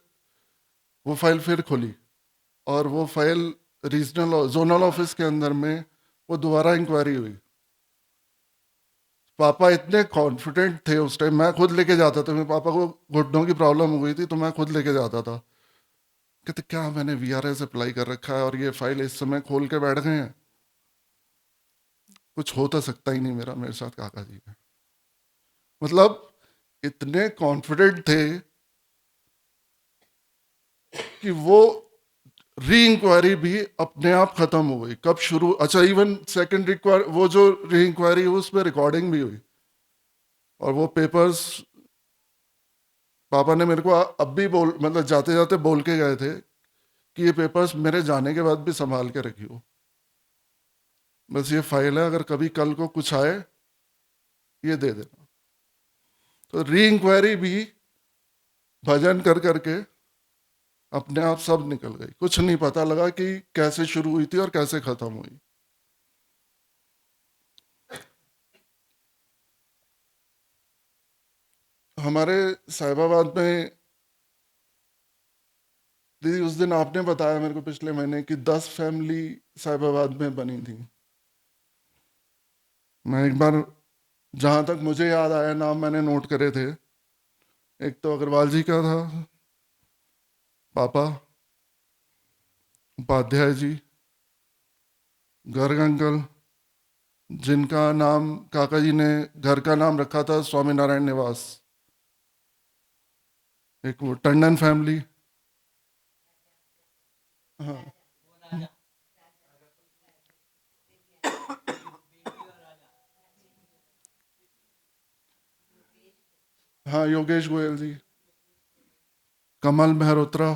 वो फाइल फिर खुली और वो फाइल रीजनल जोनल ऑफिस के अंदर में वो दोबारा इंक्वायरी हुई। पापा इतने कॉन्फिडेंट थे उस टाइम, मैं खुद लेके जाता था। मेरे पापा को घुटनों की प्रॉब्लम हो गई थी तो मैं खुद लेके जाता था। कहते क्या मैंने वीआरएस अप्लाई कर रखा है और ये फाइल इस समय खोल के बैठ गए हैं, कुछ हो तो सकता ही नहीं मेरे साथ काका जी का। मतलब इतने कॉन्फिडेंट थे कि वो री इंक्वायरी भी अपने आप खत्म हो गई। कब शुरू, अच्छा इवन सेकंड रिक्वायरी, वो जो री इंक्वायरी हुई उसमें रिकॉर्डिंग भी हुई और वो पेपर्स पापा ने मेरे को अब भी मतलब जाते जाते बोल के गए थे कि ये पेपर्स मेरे जाने के बाद भी संभाल के रखियो, बस ये फाइल है, अगर कभी कल को कुछ आए ये दे देना। तो री इंक्वायरी भी भजन कर करके अपने आप सब निकल गई, कुछ नहीं पता लगा कि कैसे शुरू हुई थी और कैसे खत्म हुई। हमारे साहिबाबाद में दीदी उस दिन आपने बताया मेरे को पिछले महीने कि 10 फैमिली साहिबाबाद में बनी थी। मैं एक बार जहां तक मुझे याद आया नाम मैंने नोट करे थे, एक तो अग्रवाल जी का था, पापा, उपाध्याय जी, गर्ग अंकल, जिनका नाम काका जी ने घर का नाम रखा था स्वामीनारायण निवास, एक वो टंडन फैमिली, हाँ हाँ योगेश गोयल जी, कमल मेहरोत्रा,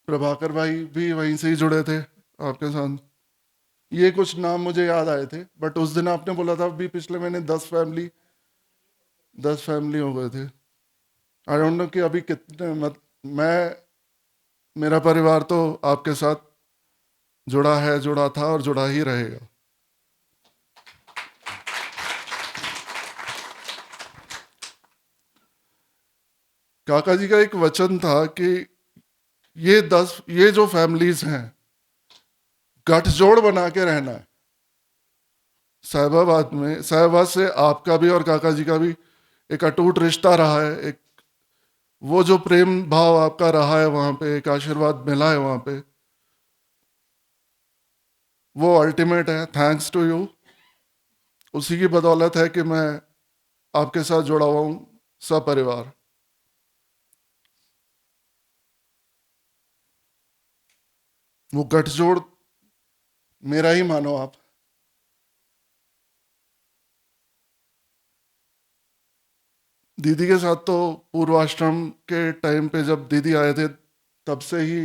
प्रभाकर भाई भी वहीं से ही जुड़े थे आपके साथ। ये कुछ नाम मुझे याद आए थे, बट उस दिन आपने बोला था अभी पिछले महीने 10 फैमिली हो गए थे। आई डोंट नो कि अभी कितने, मैं मेरा परिवार तो आपके साथ जुड़ा है, जुड़ा था और जुड़ा ही रहेगा। काका जी का एक वचन था कि ये जो फैमिलीज हैं गठजोड़ बना के रहना है। साहिबाबाद से आपका भी और काका जी का भी एक अटूट रिश्ता रहा है, एक वो जो प्रेम भाव आपका रहा है वहां पे, एक आशीर्वाद मिला है वहां पे, वो अल्टीमेट है। थैंक्स टू यू, उसी की बदौलत है कि मैं आपके साथ जुड़ा हुआ हूं, सब परिवार। वो गठजोड़ मेरा ही मानो आप। दीदी के साथ तो पूर्वाश्रम के टाइम पे जब दीदी आए थे तब से ही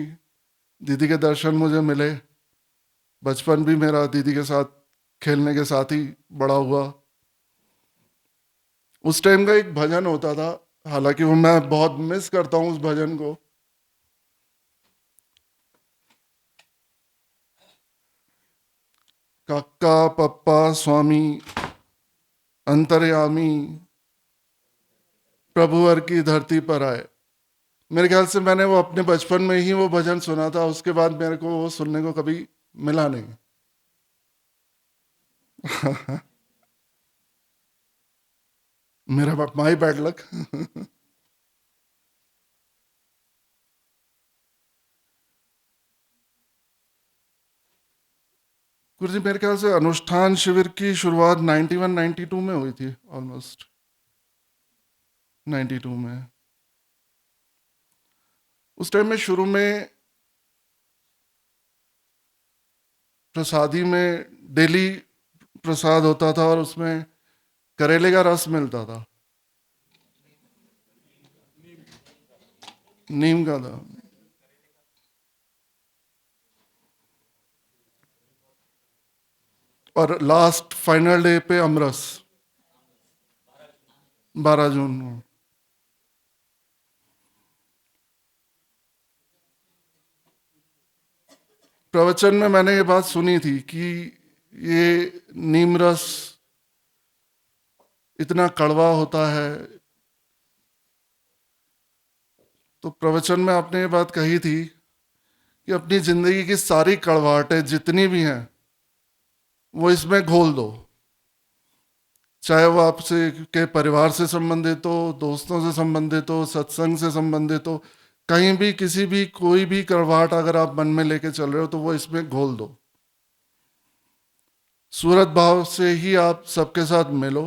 दीदी के दर्शन मुझे मिले। बचपन भी मेरा दीदी के साथ खेलने के साथ ही बड़ा हुआ। उस टाइम का एक भजन होता था, हालांकि वो मैं बहुत मिस करता हूँ उस भजन को। काका पप्पा स्वामी अंतर्यामी प्रभुवर की धरती पर आए। मेरे ख्याल से मैंने वो अपने बचपन में ही वो भजन सुना था, उसके बाद मेरे को वो सुनने को कभी मिला नहीं। मेरा माई बैड लक। गुरु जी, मेरे ख्याल से अनुष्ठान शिविर की शुरुआत 91-92 में हुई थी, ऑलमोस्ट 92 में। उस टाइम में शुरू में प्रसादी में डेली प्रसाद होता था और उसमें करेले का रस मिलता था, नीम का था। और लास्ट फाइनल डे पे अमरस, 12 जून को। प्रवचन में मैंने ये बात सुनी थी कि ये नीम रस इतना कड़वा होता है, तो प्रवचन में आपने ये बात कही थी कि अपनी जिंदगी की सारी कड़वाहटें जितनी भी हैं वो इसमें घोल दो, चाहे वो आपसे के परिवार से संबंधित हो, दोस्तों से संबंधित हो, सत्संग से संबंधित हो, कहीं भी किसी भी कोई भी कड़वाहट अगर आप मन में लेके चल रहे हो तो वो इसमें घोल दो। सूरत भाव से ही आप सबके साथ मिलो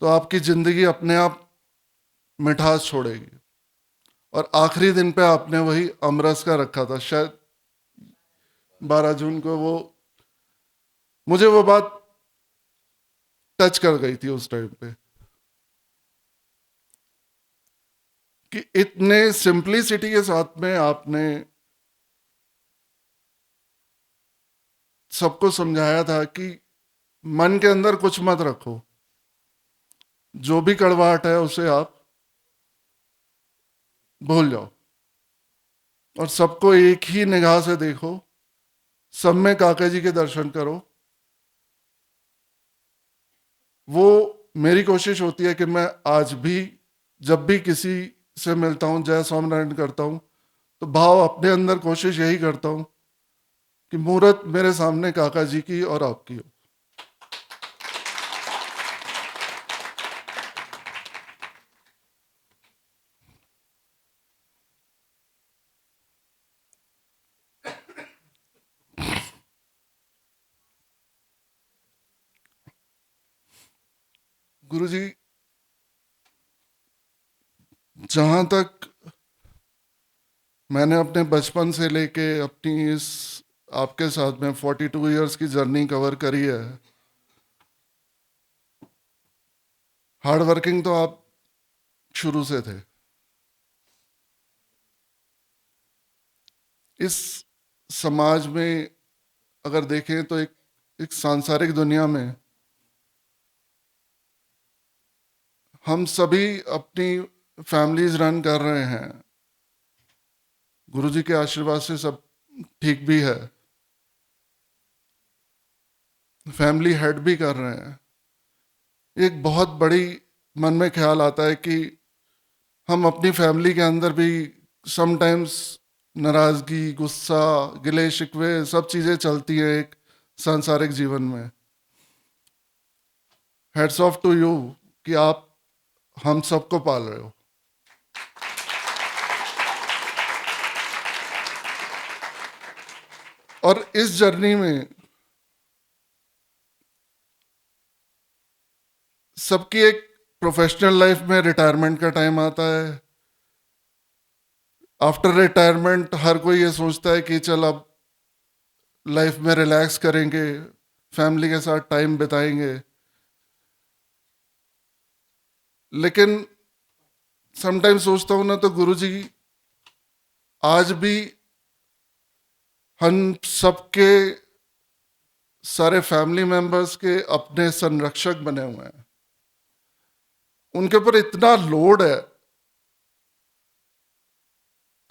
तो आपकी जिंदगी अपने आप मिठास छोड़ेगी। और आखिरी दिन पे आपने वही अमरस का रखा था, शायद 12 जून को। वो मुझे वो बात टच कर गई थी उस टाइम पे कि इतने सिंपलिसिटी के साथ में आपने सबको समझाया था कि मन के अंदर कुछ मत रखो, जो भी कड़वाहट है उसे आप भूल जाओ और सबको एक ही निगाह से देखो, सब में काका जी के दर्शन करो। वो मेरी कोशिश होती है कि मैं आज भी जब भी किसी से मिलता हूं, जय स्वामीनारायण करता हूं, तो भाव अपने अंदर कोशिश यही करता हूं कि मूर्त मेरे सामने काका जी की और आपकी हो। गुरु जी, जहां तक मैंने अपने बचपन से लेके अपनी इस आपके साथ में 42 इयर्स की जर्नी कवर करी है, हार्ड वर्किंग तो आप शुरू से थे। इस समाज में अगर देखें तो एक सांसारिक दुनिया में हम सभी अपनी फैमिलीज रन कर रहे हैं, गुरुजी के आशीर्वाद से सब ठीक भी है, फैमिली हेड भी कर रहे हैं। एक बहुत बड़ी मन में ख्याल आता है कि हम अपनी फैमिली के अंदर भी समटाइम्स नाराजगी, गुस्सा, गिले शिकवे सब चीजें चलती हैं एक सांसारिक जीवन में। हेड्स ऑफ टू यू कि आप हम सबको पाल रहे हो। और इस जर्नी में सबकी एक प्रोफेशनल लाइफ में रिटायरमेंट का टाइम आता है। आफ्टर रिटायरमेंट हर कोई ये सोचता है कि चल अब लाइफ में रिलैक्स करेंगे, फैमिली के साथ टाइम बिताएंगे। लेकिन समटाइम्स सोचता हूं ना तो गुरुजी आज भी हम सबके सारे फैमिली मेंबर्स के अपने संरक्षक बने हुए हैं। उनके ऊपर इतना लोड है,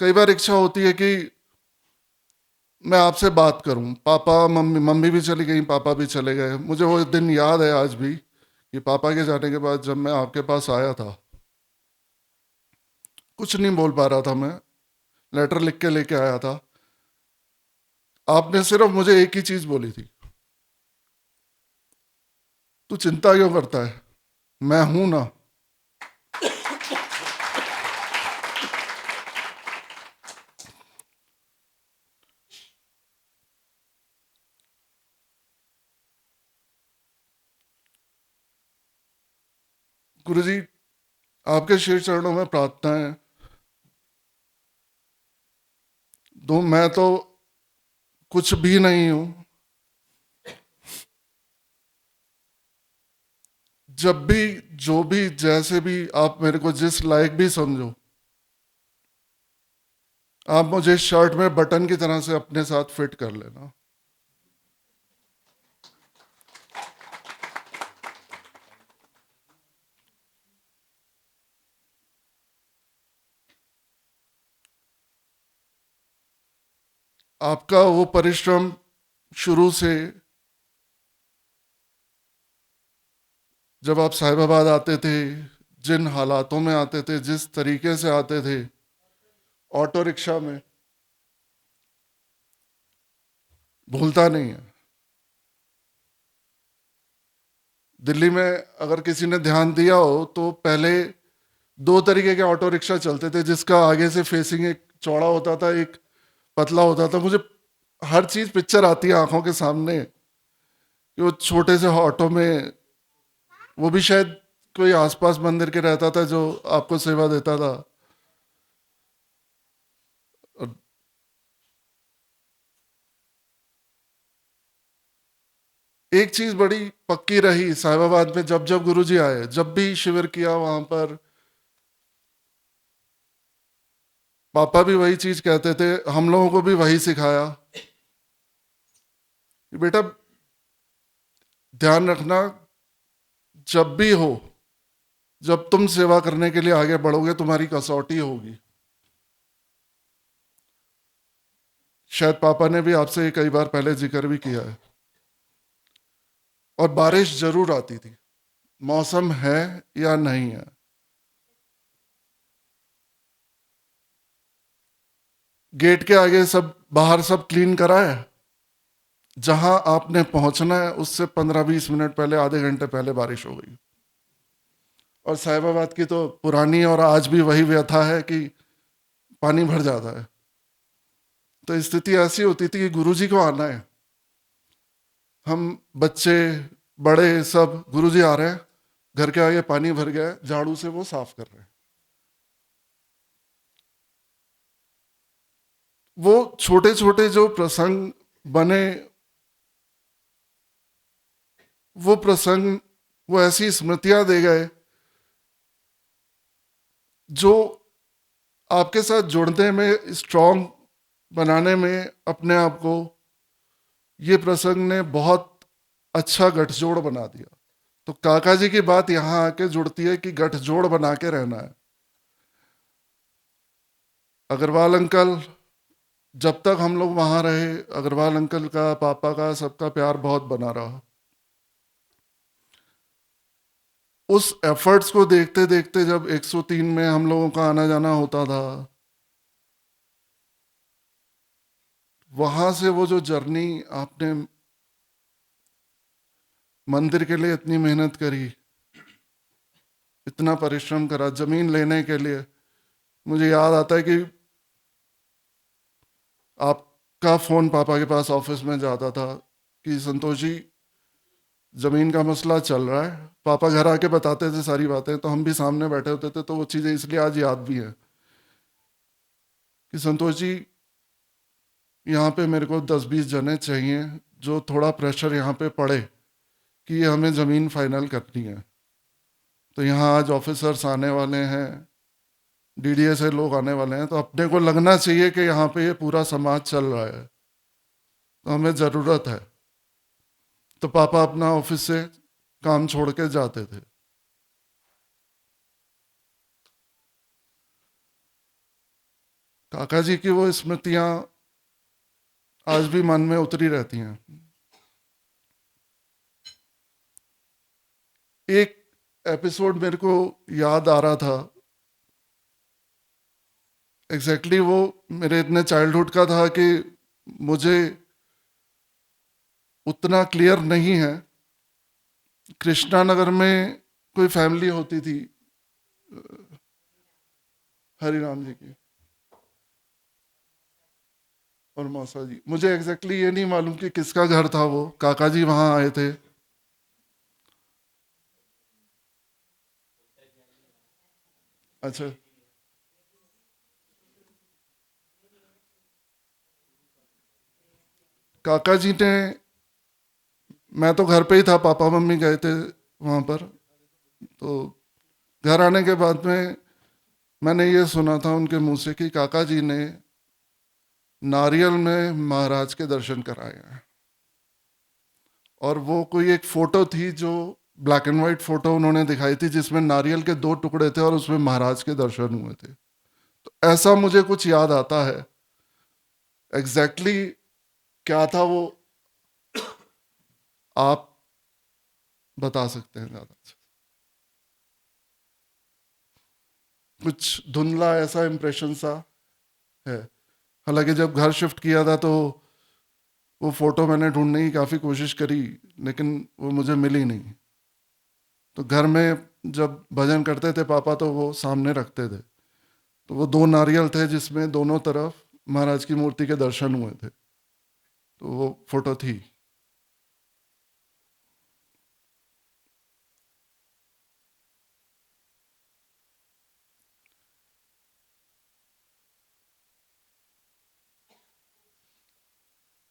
कई बार इच्छा होती है कि मैं आपसे बात करूं। पापा मम्मी भी चली गई, पापा भी चले गए। मुझे वो दिन याद है आज भी कि पापा के जाने के बाद जब मैं आपके पास आया था, कुछ नहीं बोल पा रहा था, मैं लेटर लिख के लेके आया था। आपने सिर्फ मुझे एक ही चीज बोली थी तू चिंता क्यों करता है, मैं हूं ना। गुरुजी, आपके श्री चरणों में प्रार्थना है। मैं तो कुछ भी नहीं हूं। जब भी, जो भी, जैसे भी आप मेरे को जिस लायक भी समझो, आप मुझे शर्ट में बटन की तरह से अपने साथ फिट कर लेना। आपका वो परिश्रम शुरू से, जब आप साहिबाबाद आते थे, जिन हालातों में आते थे, जिस तरीके से आते थे, ऑटो रिक्शा में, भूलता नहीं है। दिल्ली में अगर किसी ने ध्यान दिया हो तो पहले 2 तरीके के ऑटो रिक्शा चलते थे, जिसका आगे से फेसिंग एक चौड़ा होता था, एक पतला होता था। मुझे हर चीज पिक्चर आती है आंखों के सामने कि वो छोटे से ऑटो में, वो भी शायद कोई आसपास मंदिर के रहता था जो आपको सेवा देता था। एक चीज बड़ी पक्की रही साहिबाबाद में, जब जब गुरुजी आए, जब भी शिविर किया वहां पर, पापा भी वही चीज कहते थे, हम लोगों को भी वही सिखाया कि बेटा ध्यान रखना, जब भी हो, जब तुम सेवा करने के लिए आगे बढ़ोगे, तुम्हारी कसौटी होगी। शायद पापा ने भी आपसे कई बार पहले जिक्र भी किया है। और बारिश जरूर आती थी, मौसम है या नहीं है। गेट के आगे सब, बाहर सब क्लीन करा है। जहां आपने पहुंचना है उससे 15-20 मिनट पहले, आधे घंटे पहले बारिश हो गई। और साहिबाबाद की तो पुरानी और आज भी वही व्यथा है कि पानी भर जाता है। तो स्थिति ऐसी होती थी कि गुरुजी को आना है, हम बच्चे बड़े सब, गुरुजी आ रहे हैं, घर के आगे पानी भर गया, झाड़ू से वो साफ कर रहे हैं। वो छोटे छोटे जो प्रसंग बने, वो प्रसंग, वो ऐसी स्मृतियां दे गए जो आपके साथ जुड़ने में, स्ट्रांग बनाने में अपने आप को, ये प्रसंग ने बहुत अच्छा गठजोड़ बना दिया। तो काका जी की बात यहां आके जुड़ती है कि गठजोड़ बना के रहना है। अग्रवाल अंकल, जब तक हम लोग वहां रहे, अग्रवाल अंकल का, पापा का, सबका प्यार बहुत बना रहा। उस एफर्ट्स को देखते देखते जब 103 में हम लोगों का आना जाना होता था, वहां से वो जो जर्नी आपने मंदिर के लिए इतनी मेहनत करी, इतना परिश्रम करा जमीन लेने के लिए, मुझे याद आता है कि आपका फोन पापा के पास ऑफिस में जाता था कि संतोष जी जमीन का मसला चल रहा है। पापा घर आके बताते थे सारी बातें, तो हम भी सामने बैठे होते थे। तो वो चीजें इसलिए आज याद भी हैं कि संतोष जी, यहाँ पे मेरे को 10-20 जने चाहिए जो थोड़ा प्रेशर यहाँ पे पड़े कि ये हमें ज़मीन फाइनल करनी है। तो यहाँ आज ऑफिसर्स आने वाले हैं, डीडीए से लोग आने वाले हैं, तो अपने को लगना चाहिए कि यहाँ पे ये पूरा समाज चल रहा है, तो हमें ज़रूरत है। तो पापा अपना ऑफिस से काम छोड़ के जाते थे। काका जी की वो स्मृतियां आज भी मन में उतरी रहती हैं। एक एपिसोड मेरे को याद आ रहा था, एग्जैक्टली वो मेरे इतने चाइल्डहुड का था कि मुझे उतना क्लियर नहीं है, कृष्णा नगर में कोई फैमिली होती थी हरिराम जी की और मौसा जी, मुझे एग्जैक्टली ये नहीं मालूम कि किसका घर था वो। काका जी वहां आए थे। अच्छा, काका जी ने, मैं तो घर पे ही था, पापा मम्मी गए थे वहां पर। तो घर आने के बाद में मैंने ये सुना था उनके मुंह से कि काका जी ने नारियल में महाराज के दर्शन कराए हैं। और वो कोई एक फोटो थी जो ब्लैक एंड वाइट फोटो उन्होंने दिखाई थी, जिसमें नारियल के 2 टुकड़े थे और उसमें महाराज के दर्शन हुए थे। तो ऐसा मुझे कुछ याद आता है। एग्जैक्टली क्या था वो आप बता सकते हैं ज्यादा अच्छा। कुछ धुंधला ऐसा इम्प्रेशन सा है। हालांकि जब घर शिफ्ट किया था तो वो फोटो मैंने ढूंढने की काफ़ी कोशिश करी, लेकिन वो मुझे मिली नहीं। तो घर में जब भजन करते थे पापा तो वो सामने रखते थे। तो वो 2 नारियल थे जिसमें दोनों तरफ महाराज की मूर्ति के दर्शन हुए थे। तो वो फोटो थी।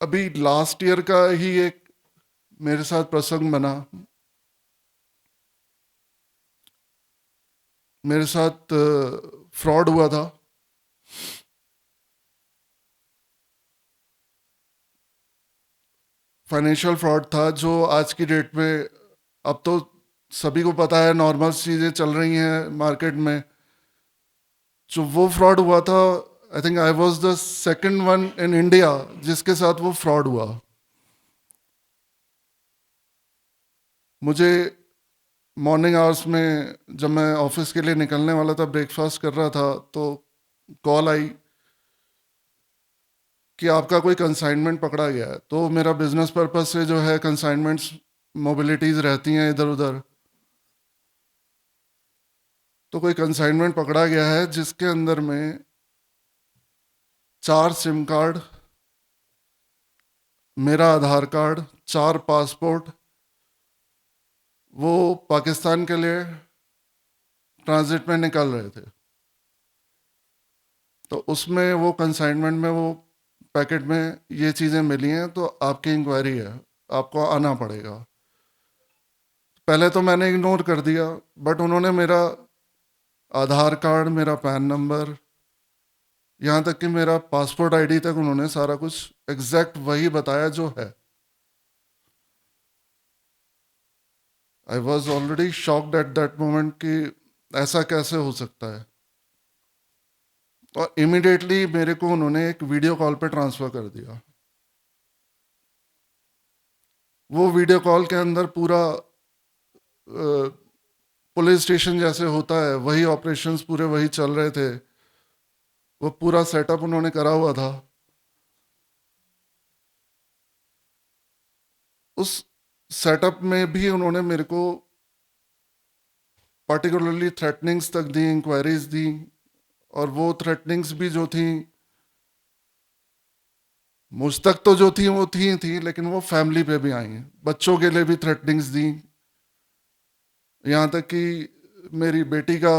अभी लास्ट ईयर का ही एक मेरे साथ प्रसंग बना। मेरे साथ फ्रॉड हुआ था। फाइनेंशियल फ्रॉड था जो आज की डेट में, अब तो सभी को पता है, नॉर्मल चीज़ें चल रही हैं मार्केट में। जो वो फ्रॉड हुआ था, I think I was the second one in India जिसके साथ वो फ्रॉड हुआ। मुझे मॉर्निंग आवर्स में जब मैं ऑफिस के लिए निकलने वाला था, ब्रेकफास्ट कर रहा था, तो कॉल आई कि आपका कोई कंसाइनमेंट पकड़ा गया है। तो मेरा बिजनेस पर्पस से जो है कंसाइनमेंट्स मोबिलिटीज़ रहती हैं इधर उधर। तो कोई कंसाइनमेंट पकड़ा गया है जिसके अंदर में 4 सिम कार्ड, मेरा आधार कार्ड, 4 पासपोर्ट, वो पाकिस्तान के लिए ट्रांजिट में निकल रहे थे। तो उसमें वो कंसाइनमेंट में वो पैकेट में ये चीज़ें मिली हैं, तो आपकी इंक्वायरी है, आपको आना पड़ेगा। पहले तो मैंने इग्नोर कर दिया, बट उन्होंने मेरा आधार कार्ड, मेरा पैन नंबर, यहाँ तक कि मेरा पासपोर्ट आईडी तक उन्होंने सारा कुछ एग्जैक्ट वही बताया जो है। I was already shocked at that moment कि ऐसा कैसे हो सकता है। और इमिडिएटली मेरे को उन्होंने एक वीडियो कॉल पे ट्रांसफ़र कर दिया। वो वीडियो कॉल के अंदर पूरा पुलिस स्टेशन जैसे होता है वही ऑपरेशंस पूरे वही चल रहे थे। वो पूरा सेटअप उन्होंने करा हुआ था। उस सेटअप में भी उन्होंने मेरे को पार्टिकुलरली थ्रेटनिंग्स तक दी, इंक्वायरीज दी। और वो थ्रेटनिंग्स भी जो थी, मुझ तक तो जो थी वो थी, लेकिन वो फैमिली पे भी आई। बच्चों के लिए भी थ्रेटनिंग्स दी। यहाँ तक कि मेरी बेटी का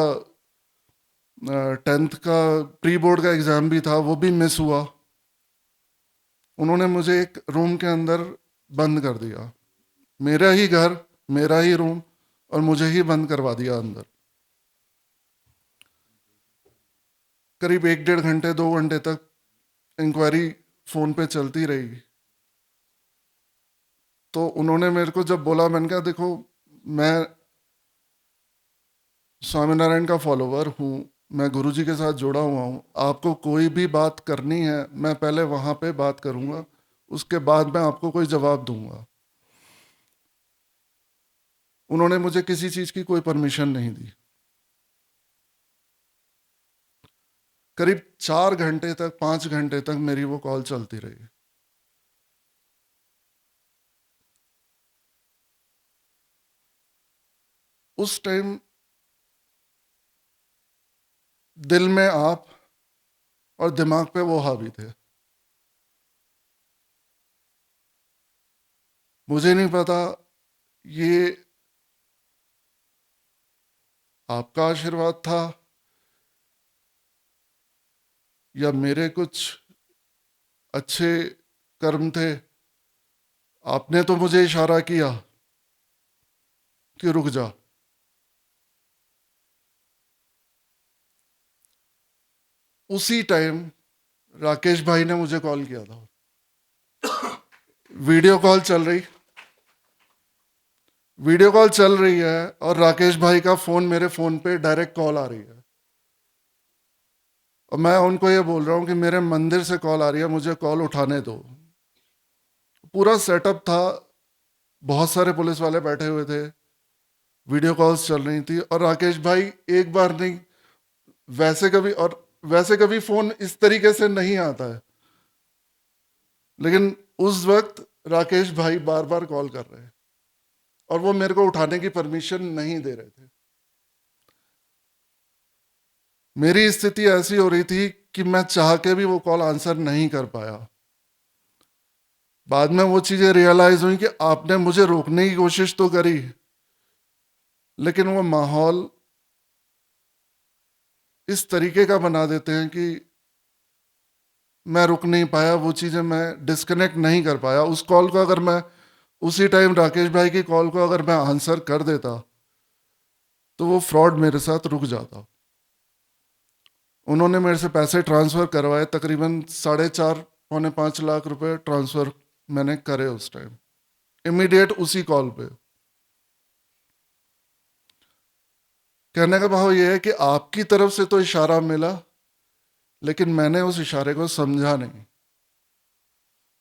10th का प्री बोर्ड का एग्ज़ाम भी था, वो भी मिस हुआ। उन्होंने मुझे एक रूम के अंदर बंद कर दिया, मेरा ही घर, मेरा ही रूम, और मुझे ही बंद करवा दिया अंदर। करीब 1-1.5 घंटे 2 घंटे तक इंक्वायरी फ़ोन पे चलती रही। तो उन्होंने मेरे को जब बोला, मैंने कहा देखो मैं स्वामीनारायण का फॉलोवर हूँ, मैं गुरुजी के साथ जुड़ा हुआ हूँ, आपको कोई भी बात करनी है मैं पहले वहाँ पे बात करूँगा, उसके बाद मैं आपको कोई जवाब दूंगा। उन्होंने मुझे किसी चीज़ की कोई परमिशन नहीं दी। करीब 4 घंटे तक 5 घंटे तक मेरी वो कॉल चलती रही। उस टाइम दिल में आप और दिमाग पे वो हावी थे। मुझे नहीं पता ये आपका आशीर्वाद था या मेरे कुछ अच्छे कर्म थे। आपने तो मुझे इशारा किया कि रुक जा। उसी टाइम राकेश भाई ने मुझे कॉल किया था। वीडियो कॉल चल रही है और राकेश भाई का फोन मेरे फोन पे डायरेक्ट कॉल आ रही है और मैं उनको ये बोल रहा हूँ कि मेरे मंदिर से कॉल आ रही है, मुझे कॉल उठाने दो। पूरा सेटअप था, बहुत सारे पुलिस वाले बैठे हुए थे, वीडियो कॉल्स चल रही थी और राकेश भाई एक बार नहीं, वैसे कभी फोन इस तरीके से नहीं आता है, लेकिन उस वक्त राकेश भाई बार बार कॉल कर रहे हैं और वो मेरे को उठाने की परमिशन नहीं दे रहे थे। मेरी स्थिति ऐसी हो रही थी कि मैं चाह के भी वो कॉल आंसर नहीं कर पाया। बाद में वो चीजें रियलाइज हुई कि आपने मुझे रोकने की कोशिश तो करी, लेकिन वो माहौल इस तरीके का बना देते हैं कि मैं रुक नहीं पाया, वो चीजें मैं डिस्कनेक्ट नहीं कर पाया। उस कॉल को अगर मैं उसी टाइम राकेश भाई की कॉल को अगर मैं आंसर कर देता तो वो फ्रॉड मेरे साथ रुक जाता। उन्होंने मेरे से पैसे ट्रांसफर करवाए, तकरीबन 4.5 पौने 5 लाख रुपए ट्रांसफर मैंने करे उस टाइम, इमीडिएट उसी कॉल पे। कहने का भाव यह है कि आपकी तरफ से तो इशारा मिला, लेकिन मैंने उस इशारे को समझा नहीं,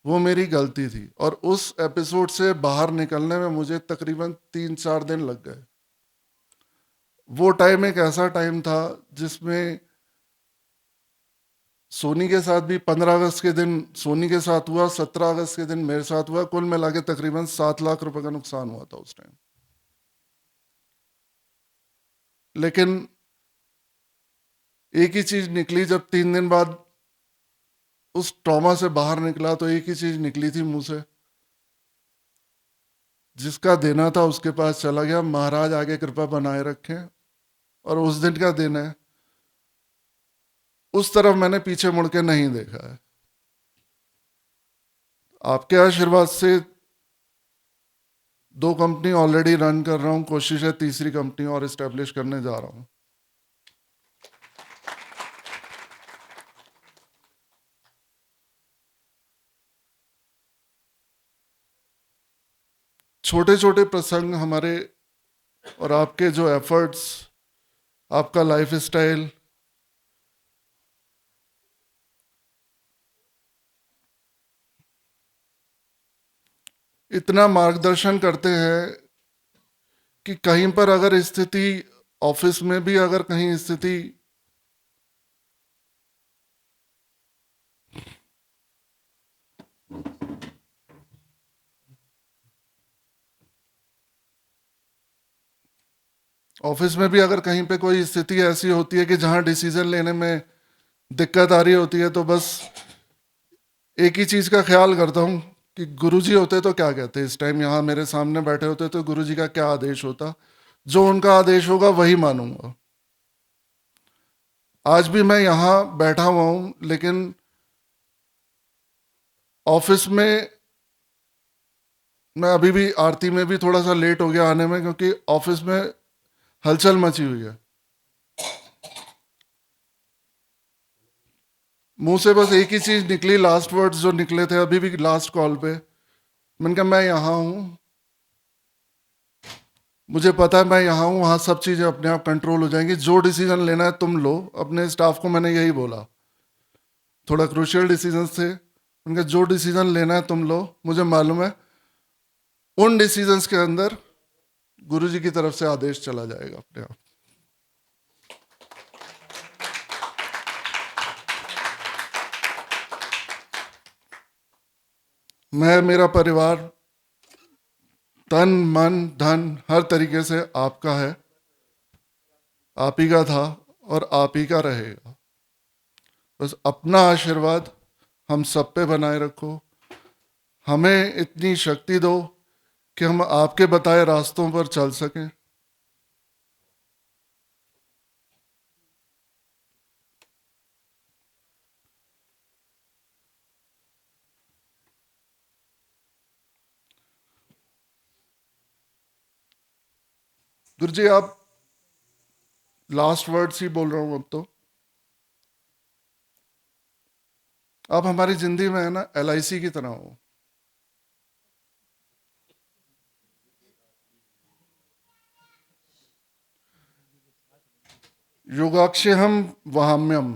वो मेरी गलती थी। और उस एपिसोड से बाहर निकलने में मुझे तकरीबन 3-4 दिन लग गए। वो टाइम एक ऐसा टाइम था जिसमें सोनी के साथ भी 15 अगस्त के दिन सोनी के साथ हुआ, 17 अगस्त के दिन मेरे साथ हुआ, कुल मिला के तकरीबन 7 लाख रुपए का नुकसान हुआ था उस टाइम। लेकिन एक ही चीज निकली, जब 3 दिन बाद उस ट्रॉमा से बाहर निकला तो एक ही चीज निकली थी मुंह से, जिसका देना था उसके पास चला गया, महाराज आगे कृपा बनाए रखें। और उस दिन का दिन है, उस तरफ मैंने पीछे मुड़ के नहीं देखा है। आपके आशीर्वाद से 2 कंपनी ऑलरेडी रन कर रहा हूं, कोशिश है 3री कंपनी और एस्टेब्लिश करने जा रहा हूं। छोटे छोटे प्रसंग हमारे और आपके जो एफर्ट्स, आपका लाइफ स्टाइल, इतना मार्गदर्शन करते हैं कि कहीं पर अगर स्थिति, ऑफिस में भी अगर कहीं स्थिति ऑफिस में भी अगर कहीं पे कोई स्थिति ऐसी होती है कि जहां डिसीजन लेने में दिक्कत आ रही होती है, तो बस एक ही चीज का ख्याल करता हूं कि गुरुजी होते तो क्या कहते, इस टाइम यहाँ मेरे सामने बैठे होते तो गुरुजी का क्या आदेश होता, जो उनका आदेश होगा वही मानूंगा। आज भी मैं यहाँ बैठा हुआ हूं, लेकिन ऑफिस में मैं अभी भी आरती में भी थोड़ा सा लेट हो गया आने में, क्योंकि ऑफिस में हलचल मची हुई है। मुंह से बस एक ही चीज निकली, लास्ट वर्ड्स जो निकले थे अभी भी लास्ट कॉल पे, मैंने कहा मैं यहां हूं, मुझे पता है मैं यहां हूं, वहां सब चीजें अपने आप कंट्रोल हो जाएंगी, जो डिसीजन लेना है तुम लो। अपने स्टाफ को मैंने यही बोला, थोड़ा क्रूशियल डिसीजन थे, उनका जो डिसीजन लेना है तुम लो, मुझे मालूम है उन डिसीजंस के अंदर गुरुजी की तरफ से आदेश चला जाएगा अपने आप। मैं, मेरा परिवार, तन मन धन हर तरीके से आपका है। आप ही का था और आप ही का रहेगा। बस अपना आशीर्वाद हम सब पे बनाए रखो, हमें इतनी शक्ति दो कि हम आपके बताए रास्तों पर चल सकें। गुरु जी, आप लास्ट वर्ड्स ही बोल रहा हूं अब तो। आप हमारी जिंदगी में है ना LIC की तरह हो। योगाक्षेहम वहाम्यम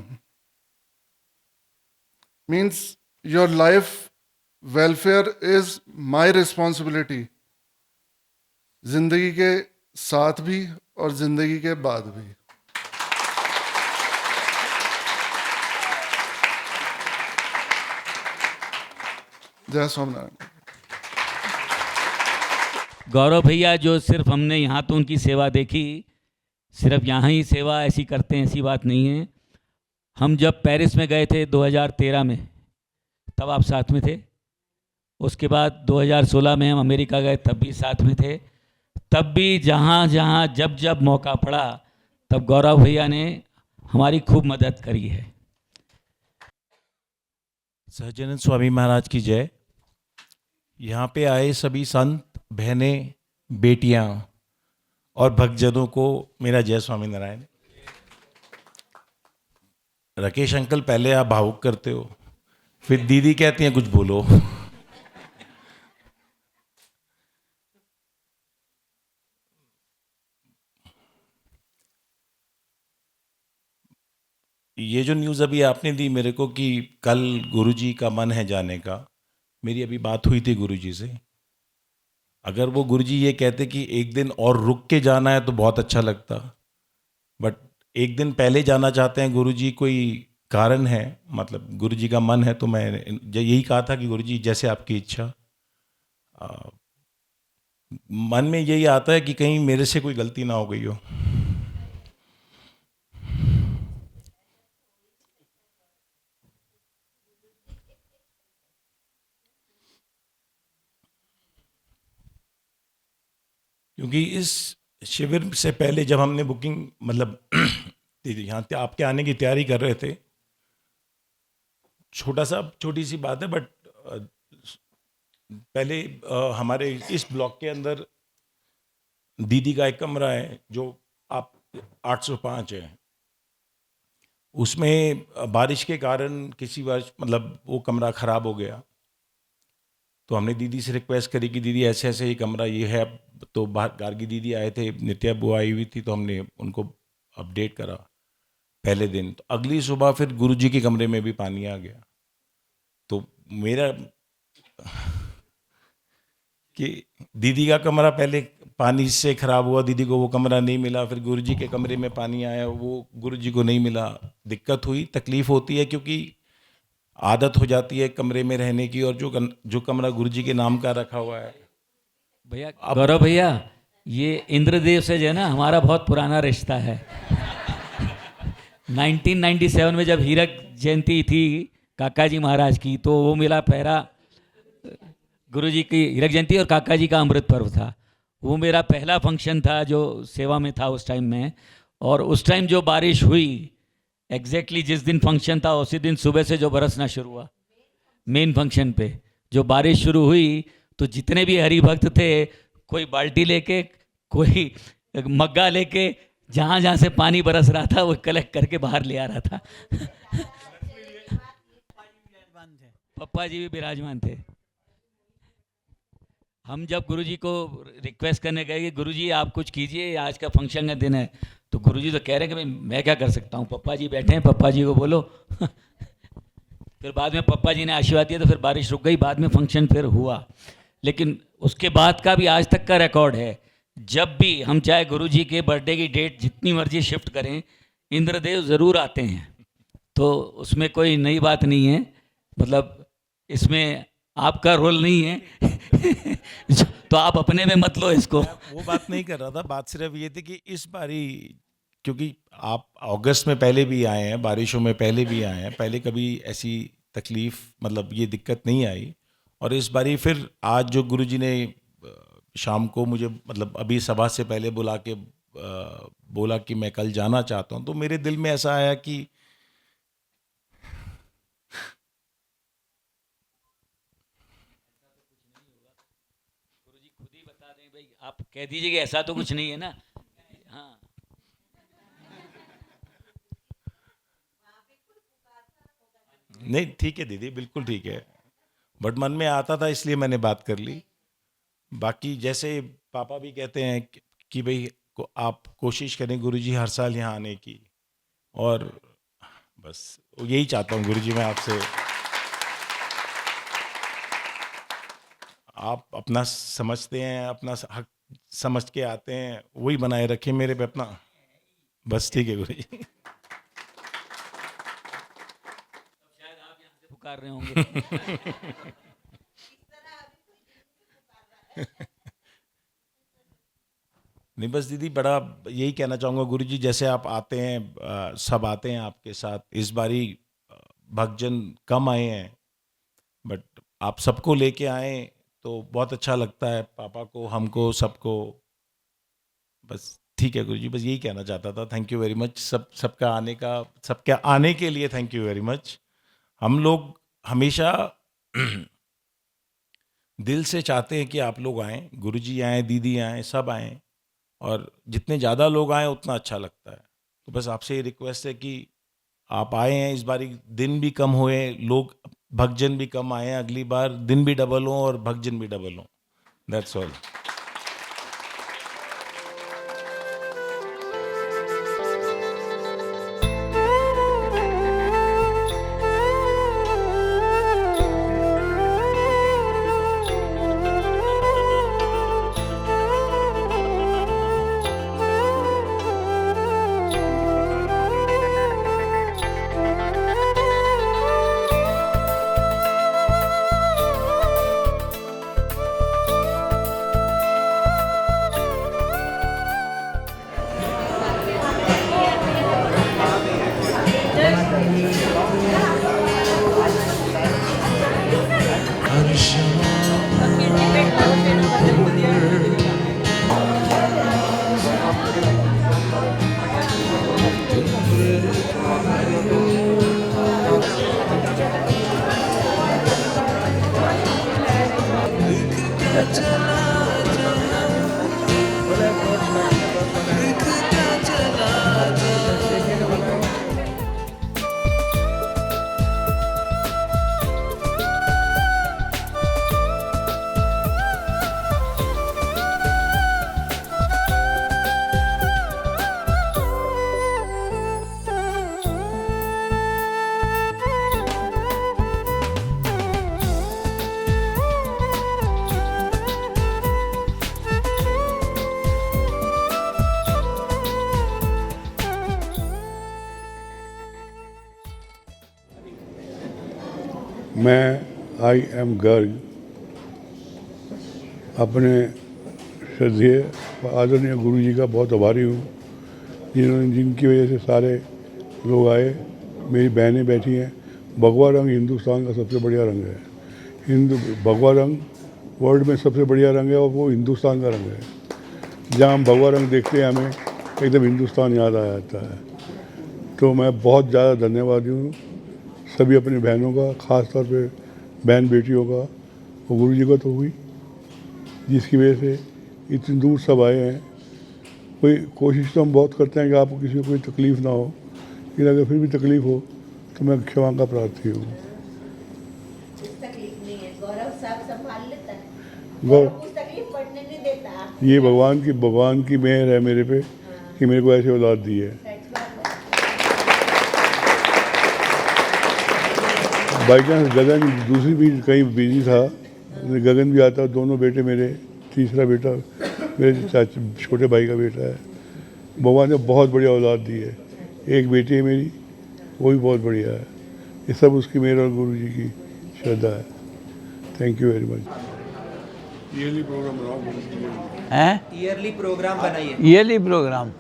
means your life welfare is my responsibility, जिंदगी के साथ भी और जिंदगी के बाद भी। जय स्वामीनारायण। गौरव भैया जो सिर्फ हमने यहाँ तो उनकी सेवा देखी, सिर्फ यहाँ ही सेवा ऐसी करते हैं ऐसी बात नहीं है। हम जब पेरिस में गए थे 2013 में, तब आप साथ में थे। उसके बाद 2016 में हम अमेरिका गए, तब भी साथ में थे। तब भी जहाँ जहाँ जब जब मौका पड़ा तब गौरव भैया ने हमारी खूब मदद करी है। सहजानंद स्वामी महाराज की जय। यहाँ पे आए सभी संत, बहनें, बेटियाँ और भक्तजनों को मेरा जय स्वामीनारायण। राकेश अंकल, पहले आप भावुक करते हो, फिर दीदी कहती हैं कुछ बोलो। ये जो न्यूज़ अभी आपने दी मेरे को कि कल गुरुजी का मन है जाने का, मेरी अभी बात हुई थी गुरुजी से। अगर वो गुरुजी ये कहते कि एक दिन और रुक के जाना है तो बहुत अच्छा लगता, बट एक दिन पहले जाना चाहते हैं गुरुजी, कोई कारण है, मतलब गुरुजी का मन है, तो मैं यही कहा था कि गुरुजी जैसे आपकी इच्छा। मन में यही आता है कि कहीं मेरे से कोई गलती ना हो गई हो। क्योंकि इस शिविर से पहले जब हमने बुकिंग मतलब यहाँ आपके आने की तैयारी कर रहे थे, छोटी सी बात है, बट पहले हमारे इस ब्लॉक के अंदर दीदी का एक कमरा है जो आप 805 है, उसमें बारिश के कारण किसी वर्ष मतलब वो कमरा ख़राब हो गया। तो हमने दीदी से रिक्वेस्ट करी कि दीदी ऐसे ऐसे ये कमरा ये है। तो गार्गी दीदी आए थे, नित्या बुआ आई हुई थी, तो हमने उनको अपडेट करा पहले दिन। तो अगली सुबह फिर गुरुजी के कमरे में भी पानी आ गया। तो मेरा कि दीदी का कमरा पहले पानी से ख़राब हुआ, दीदी को वो कमरा नहीं मिला, फिर गुरुजी के कमरे में पानी आया, वो गुरुजी को नहीं मिला। दिक्कत हुई, तकलीफ़ होती है, क्योंकि आदत हो जाती है कमरे में रहने की, और जो कमरा गुरुजी के नाम का रखा हुआ है। भैया गौरव भैया, ये इंद्रदेव से जो है ना हमारा बहुत पुराना रिश्ता है। 1997 में जब हीरक जयंती थी काका जी महाराज की, तो वो मेरा पहला गुरुजी की हीरक जयंती और काका जी का अमृत पर्व था, वो मेरा पहला फंक्शन था जो सेवा में था उस टाइम में। और उस टाइम जो बारिश हुई, एग्जैक्टली जिस दिन फंक्शन था उसी दिन सुबह से जो बरसना शुरू हुआ, मेन फंक्शन पे जो बारिश शुरू हुई, तो जितने भी हरिभक्त थे, कोई बाल्टी लेके, कोई मग्गा लेके, जहाँ जहाँ से पानी बरस रहा था वो कलेक्ट करके बाहर ले आ रहा था। पप्पा जी भी विराजमान थे। हम जब गुरुजी को रिक्वेस्ट करने गए कि गुरुजी आप कुछ कीजिए, आज का फंक्शन का दिन है, तो गुरुजी तो कह रहे हैं कि भाई मैं क्या कर सकता हूँ, पप्पा जी बैठे हैं, पप्पा जी को बोलो। फिर बाद में पप्पा जी ने आशीर्वाद दिया तो फिर बारिश रुक गई, बाद में फंक्शन फिर हुआ। लेकिन उसके बाद का भी आज तक का रिकॉर्ड है, जब भी हम चाहे गुरुजी के बर्थडे की डेट जितनी मर्जी शिफ्ट करें, इंद्रदेव ज़रूर आते हैं। तो उसमें कोई नई बात नहीं है, मतलब इसमें आपका रोल नहीं है। तो आप अपने में मत लो इसको। वो बात नहीं कर रहा था, बात सिर्फ ये थी कि इस बारी क्योंकि आप अगस्त में पहले भी आए हैं, बारिशों में पहले भी आए हैं, पहले कभी ऐसी तकलीफ़ मतलब ये दिक्कत नहीं आई। और इस बारी फिर आज जो गुरुजी ने शाम को मुझे मतलब अभी सभा से पहले बुला के बोला कि मैं कल जाना चाहता हूँ, तो मेरे दिल में ऐसा आया कि गुरुजी खुद ही बता दें भाई, आप कह दीजिए कि ऐसा तो कुछ नहीं है ना। हाँ, नहीं ठीक है दीदी, बिल्कुल ठीक है, बट मन में आता था इसलिए मैंने बात कर ली। बाकी जैसे पापा भी कहते हैं कि भाई आप कोशिश करें गुरुजी हर साल यहाँ आने की, और बस यही चाहता हूँ गुरुजी मैं आपसे, आप अपना समझते हैं, अपना हक समझ के आते हैं, वही बनाए रखें मेरे पे अपना, बस ठीक है गुरुजी। शायद आप यहाँ से पुकार रहे होंगे। नहीं बस दीदी बड़ा यही कहना चाहूँगा गुरुजी, जैसे आप आते हैं सब आते हैं आपके साथ, इस बारी भक्तजन कम आए हैं बट आप सबको लेके आए तो बहुत अच्छा लगता है, पापा को, हमको, सबको। बस ठीक है गुरुजी, बस यही कहना चाहता था। थैंक यू वेरी मच सबके आने के लिए थैंक यू वेरी मच। हम लोग हमेशा दिल से चाहते हैं कि आप लोग आएँ, गुरुजी आएँ, दीदी आएँ, सब आएँ, और जितने ज़्यादा लोग आएँ उतना अच्छा लगता है। तो बस आपसे ये रिक्वेस्ट है कि आप आए हैं, इस बारी दिन भी कम हुए, लोग भक्तजन भी कम आए हैं, अगली बार दिन भी डबल हों और भक्तजन भी डबल हों। That's all. मैं आई एम गर्ग अपने श्रद्धेय आदरणीय गुरु जी का बहुत आभारी हूँ, जिनकी वजह से सारे लोग आए। मेरी बहनें बैठी हैं। भगवा रंग हिंदुस्तान का सबसे बढ़िया रंग है। भगवा रंग वर्ल्ड में सबसे बढ़िया रंग है और वो हिंदुस्तान का रंग है। जहाँ हम भगवा रंग देखते हैं हमें एकदम हिंदुस्तान याद आ जाता है। तो मैं बहुत ज़्यादा धन्यवादी हूँ सभी अपनी बहनों का, ख़ास तौर पे बहन बेटियों का और गुरु जी का तो हुई, जिसकी वजह से इतनी दूर सब आए हैं। कोई कोशिश तो हम बहुत करते हैं कि आपको किसी को कोई तकलीफ़ ना हो, लेकिन अगर फिर भी तकलीफ़ हो तो मैं क्षमा का प्रार्थी हूँ। ये भगवान की मेहर है मेरे पे कि मेरे को ऐसी औलाद दी है। बाई चांस गगन दूसरी भी कहीं बिजी था, गगन भी आता, दोनों बेटे मेरे, तीसरा बेटा मेरे छोटे भाई का बेटा है। भगवान ने बहुत बढ़िया औलाद दी है। एक बेटी है मेरी, वो भी बहुत बढ़िया है। ये सब उसकी मेरे और गुरु जी की श्रद्धा है। Thank you very much. Yearly program बनाओ ईयरली प्रोग्राम बनाइए। ईयरली प्रोग्राम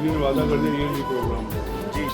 गुरु जी ने वादा कर दिया ये नहीं प्रोग्राम जी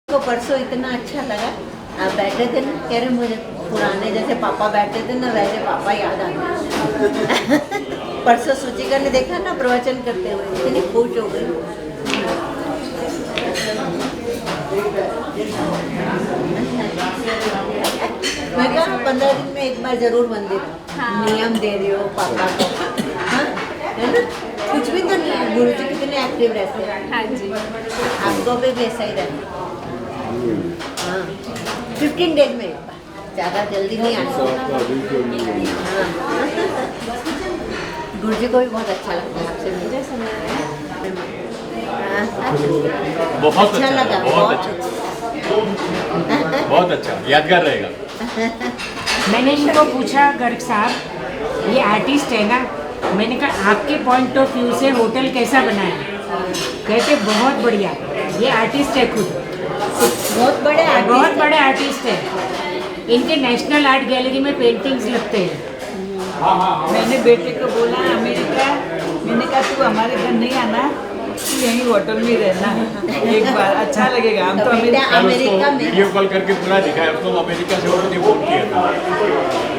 को परसों इतना अच्छा लगा। आप बैठे थे ना, कह रहे मुझे पुराने जैसे पापा बैठते थे ना वैसे पापा याद आ गए। परसों सूचिका ने देखा ना प्रवचन करते हुए, इतनी खुश हो गई। मैं कहा 15 दिन में एक बार जरूर मंदिर नियम दे रहे हो पापा को, हाँ है ना? कुछ भी तो नहीं है, गुरु जी कितने एक्टिव रहते हैं। हाँ जी, आपको भी ऐसा ही रहना। हाँ 15 डेज में एक बार, ज़्यादा जल्दी नहीं आना। हाँ गुरु जी को भी बहुत अच्छा लगता है आपसे मिलकर। बहुत अच्छा लगा, बहुत अच्छा, यादगार रहेगा। मैंने इनको पूछा गर्ग साहब ये आर्टिस्ट है ना, मैंने कहा आपके पॉइंट ऑफ व्यू से होटल कैसा बना है? कहते बहुत बढ़िया, ये आर्टिस्ट है खुद, बहुत बड़े आर्टिस्ट है। इनके नेशनल आर्ट गैलरी में पेंटिंग्स लगते हैं। मैंने बेटे को बोला अमेरिका, मैंने कहा तू हमारे घर नहीं आना, तू यहीं होटल में रहना एक बार, अच्छा लगेगा। हम तो अमेरिका में वीडियो कॉल करके पूरा दिखाया उसको, अमेरिका से उन्होंने फोन किया था।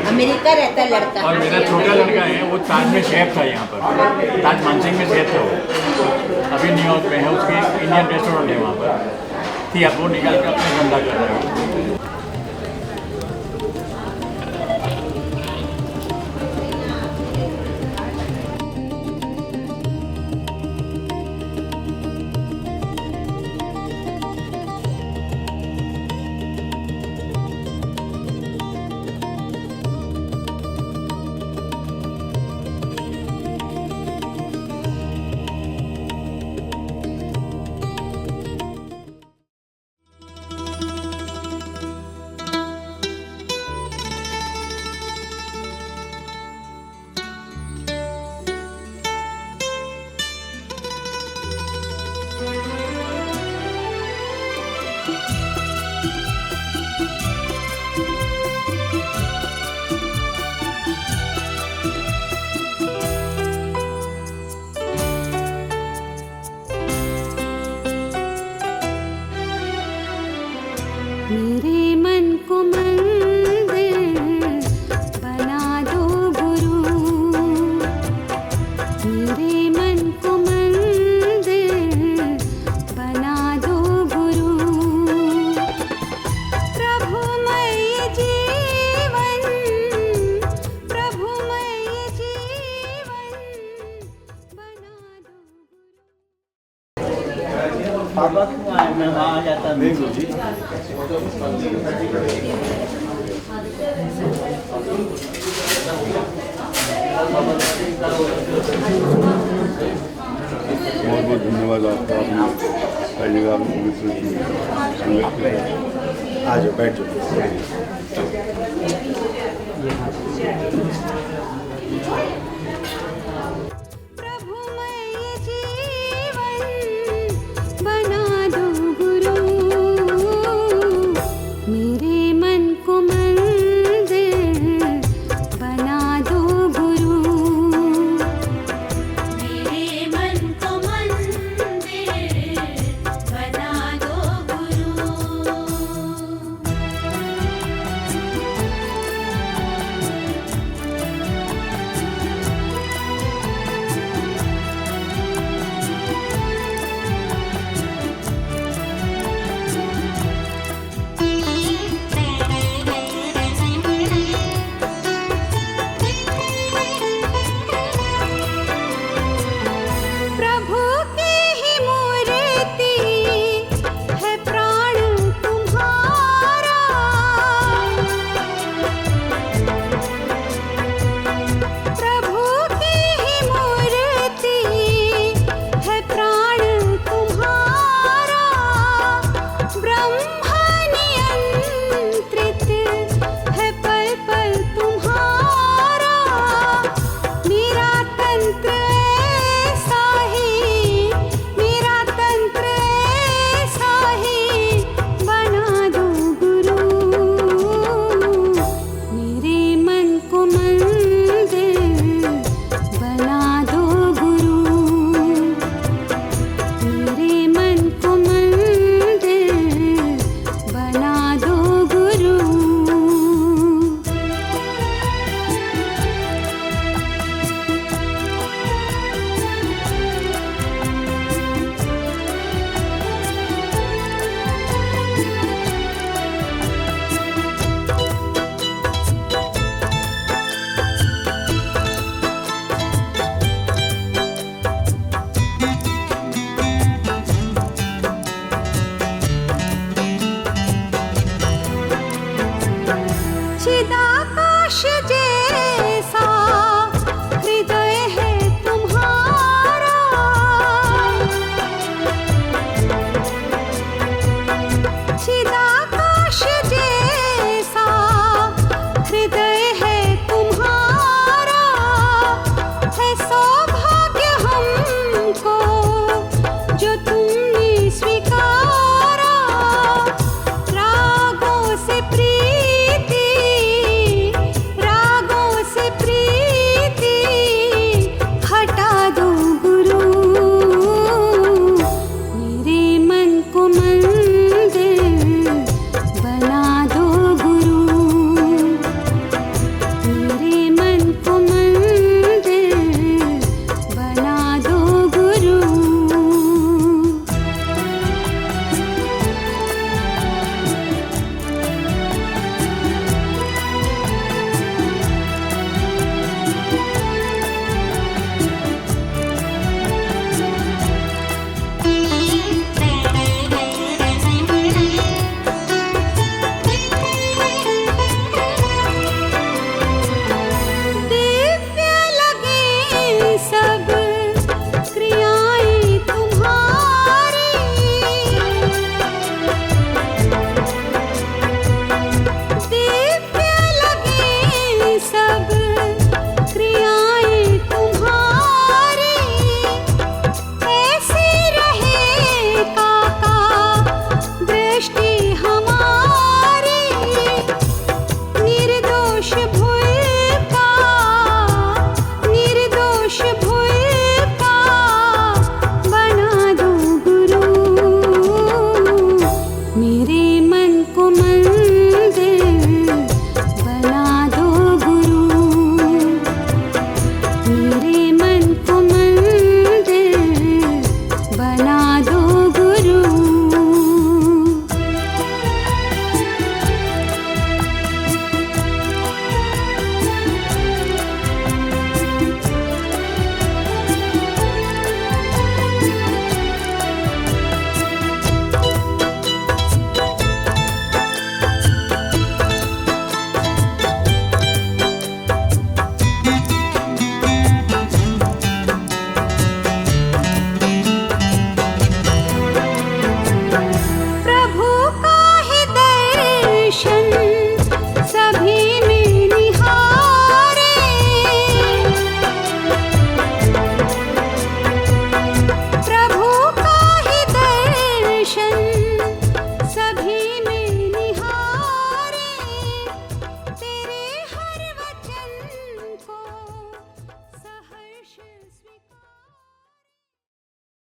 अमेरिका रहता है लड़का, और मेरा छोटा लड़का है वो ताज में शेफ था, यहाँ पर ताज मानसिंह में शेफ था वो, अभी न्यूयॉर्क में है, उसके इंडियन रेस्टोरेंट है वहाँ पर थी, अब वो निकाल कर अपना धंधा कर रहे हैं। मेरे मन को मंदिर बना दो गुरु, मेरे मन को मंदिर बना दो गुरु। प्रभुमय जीवन, प्रभुमय जीवन बना दो। पापा क्यों आए? मैं वहाँ आ जाता नहीं गुरुजी। बहुत बहुत धन्यवाद आपका, आपने हर जगह मित्र की संगत के साथ। आ जाओ, बैठ जाओ।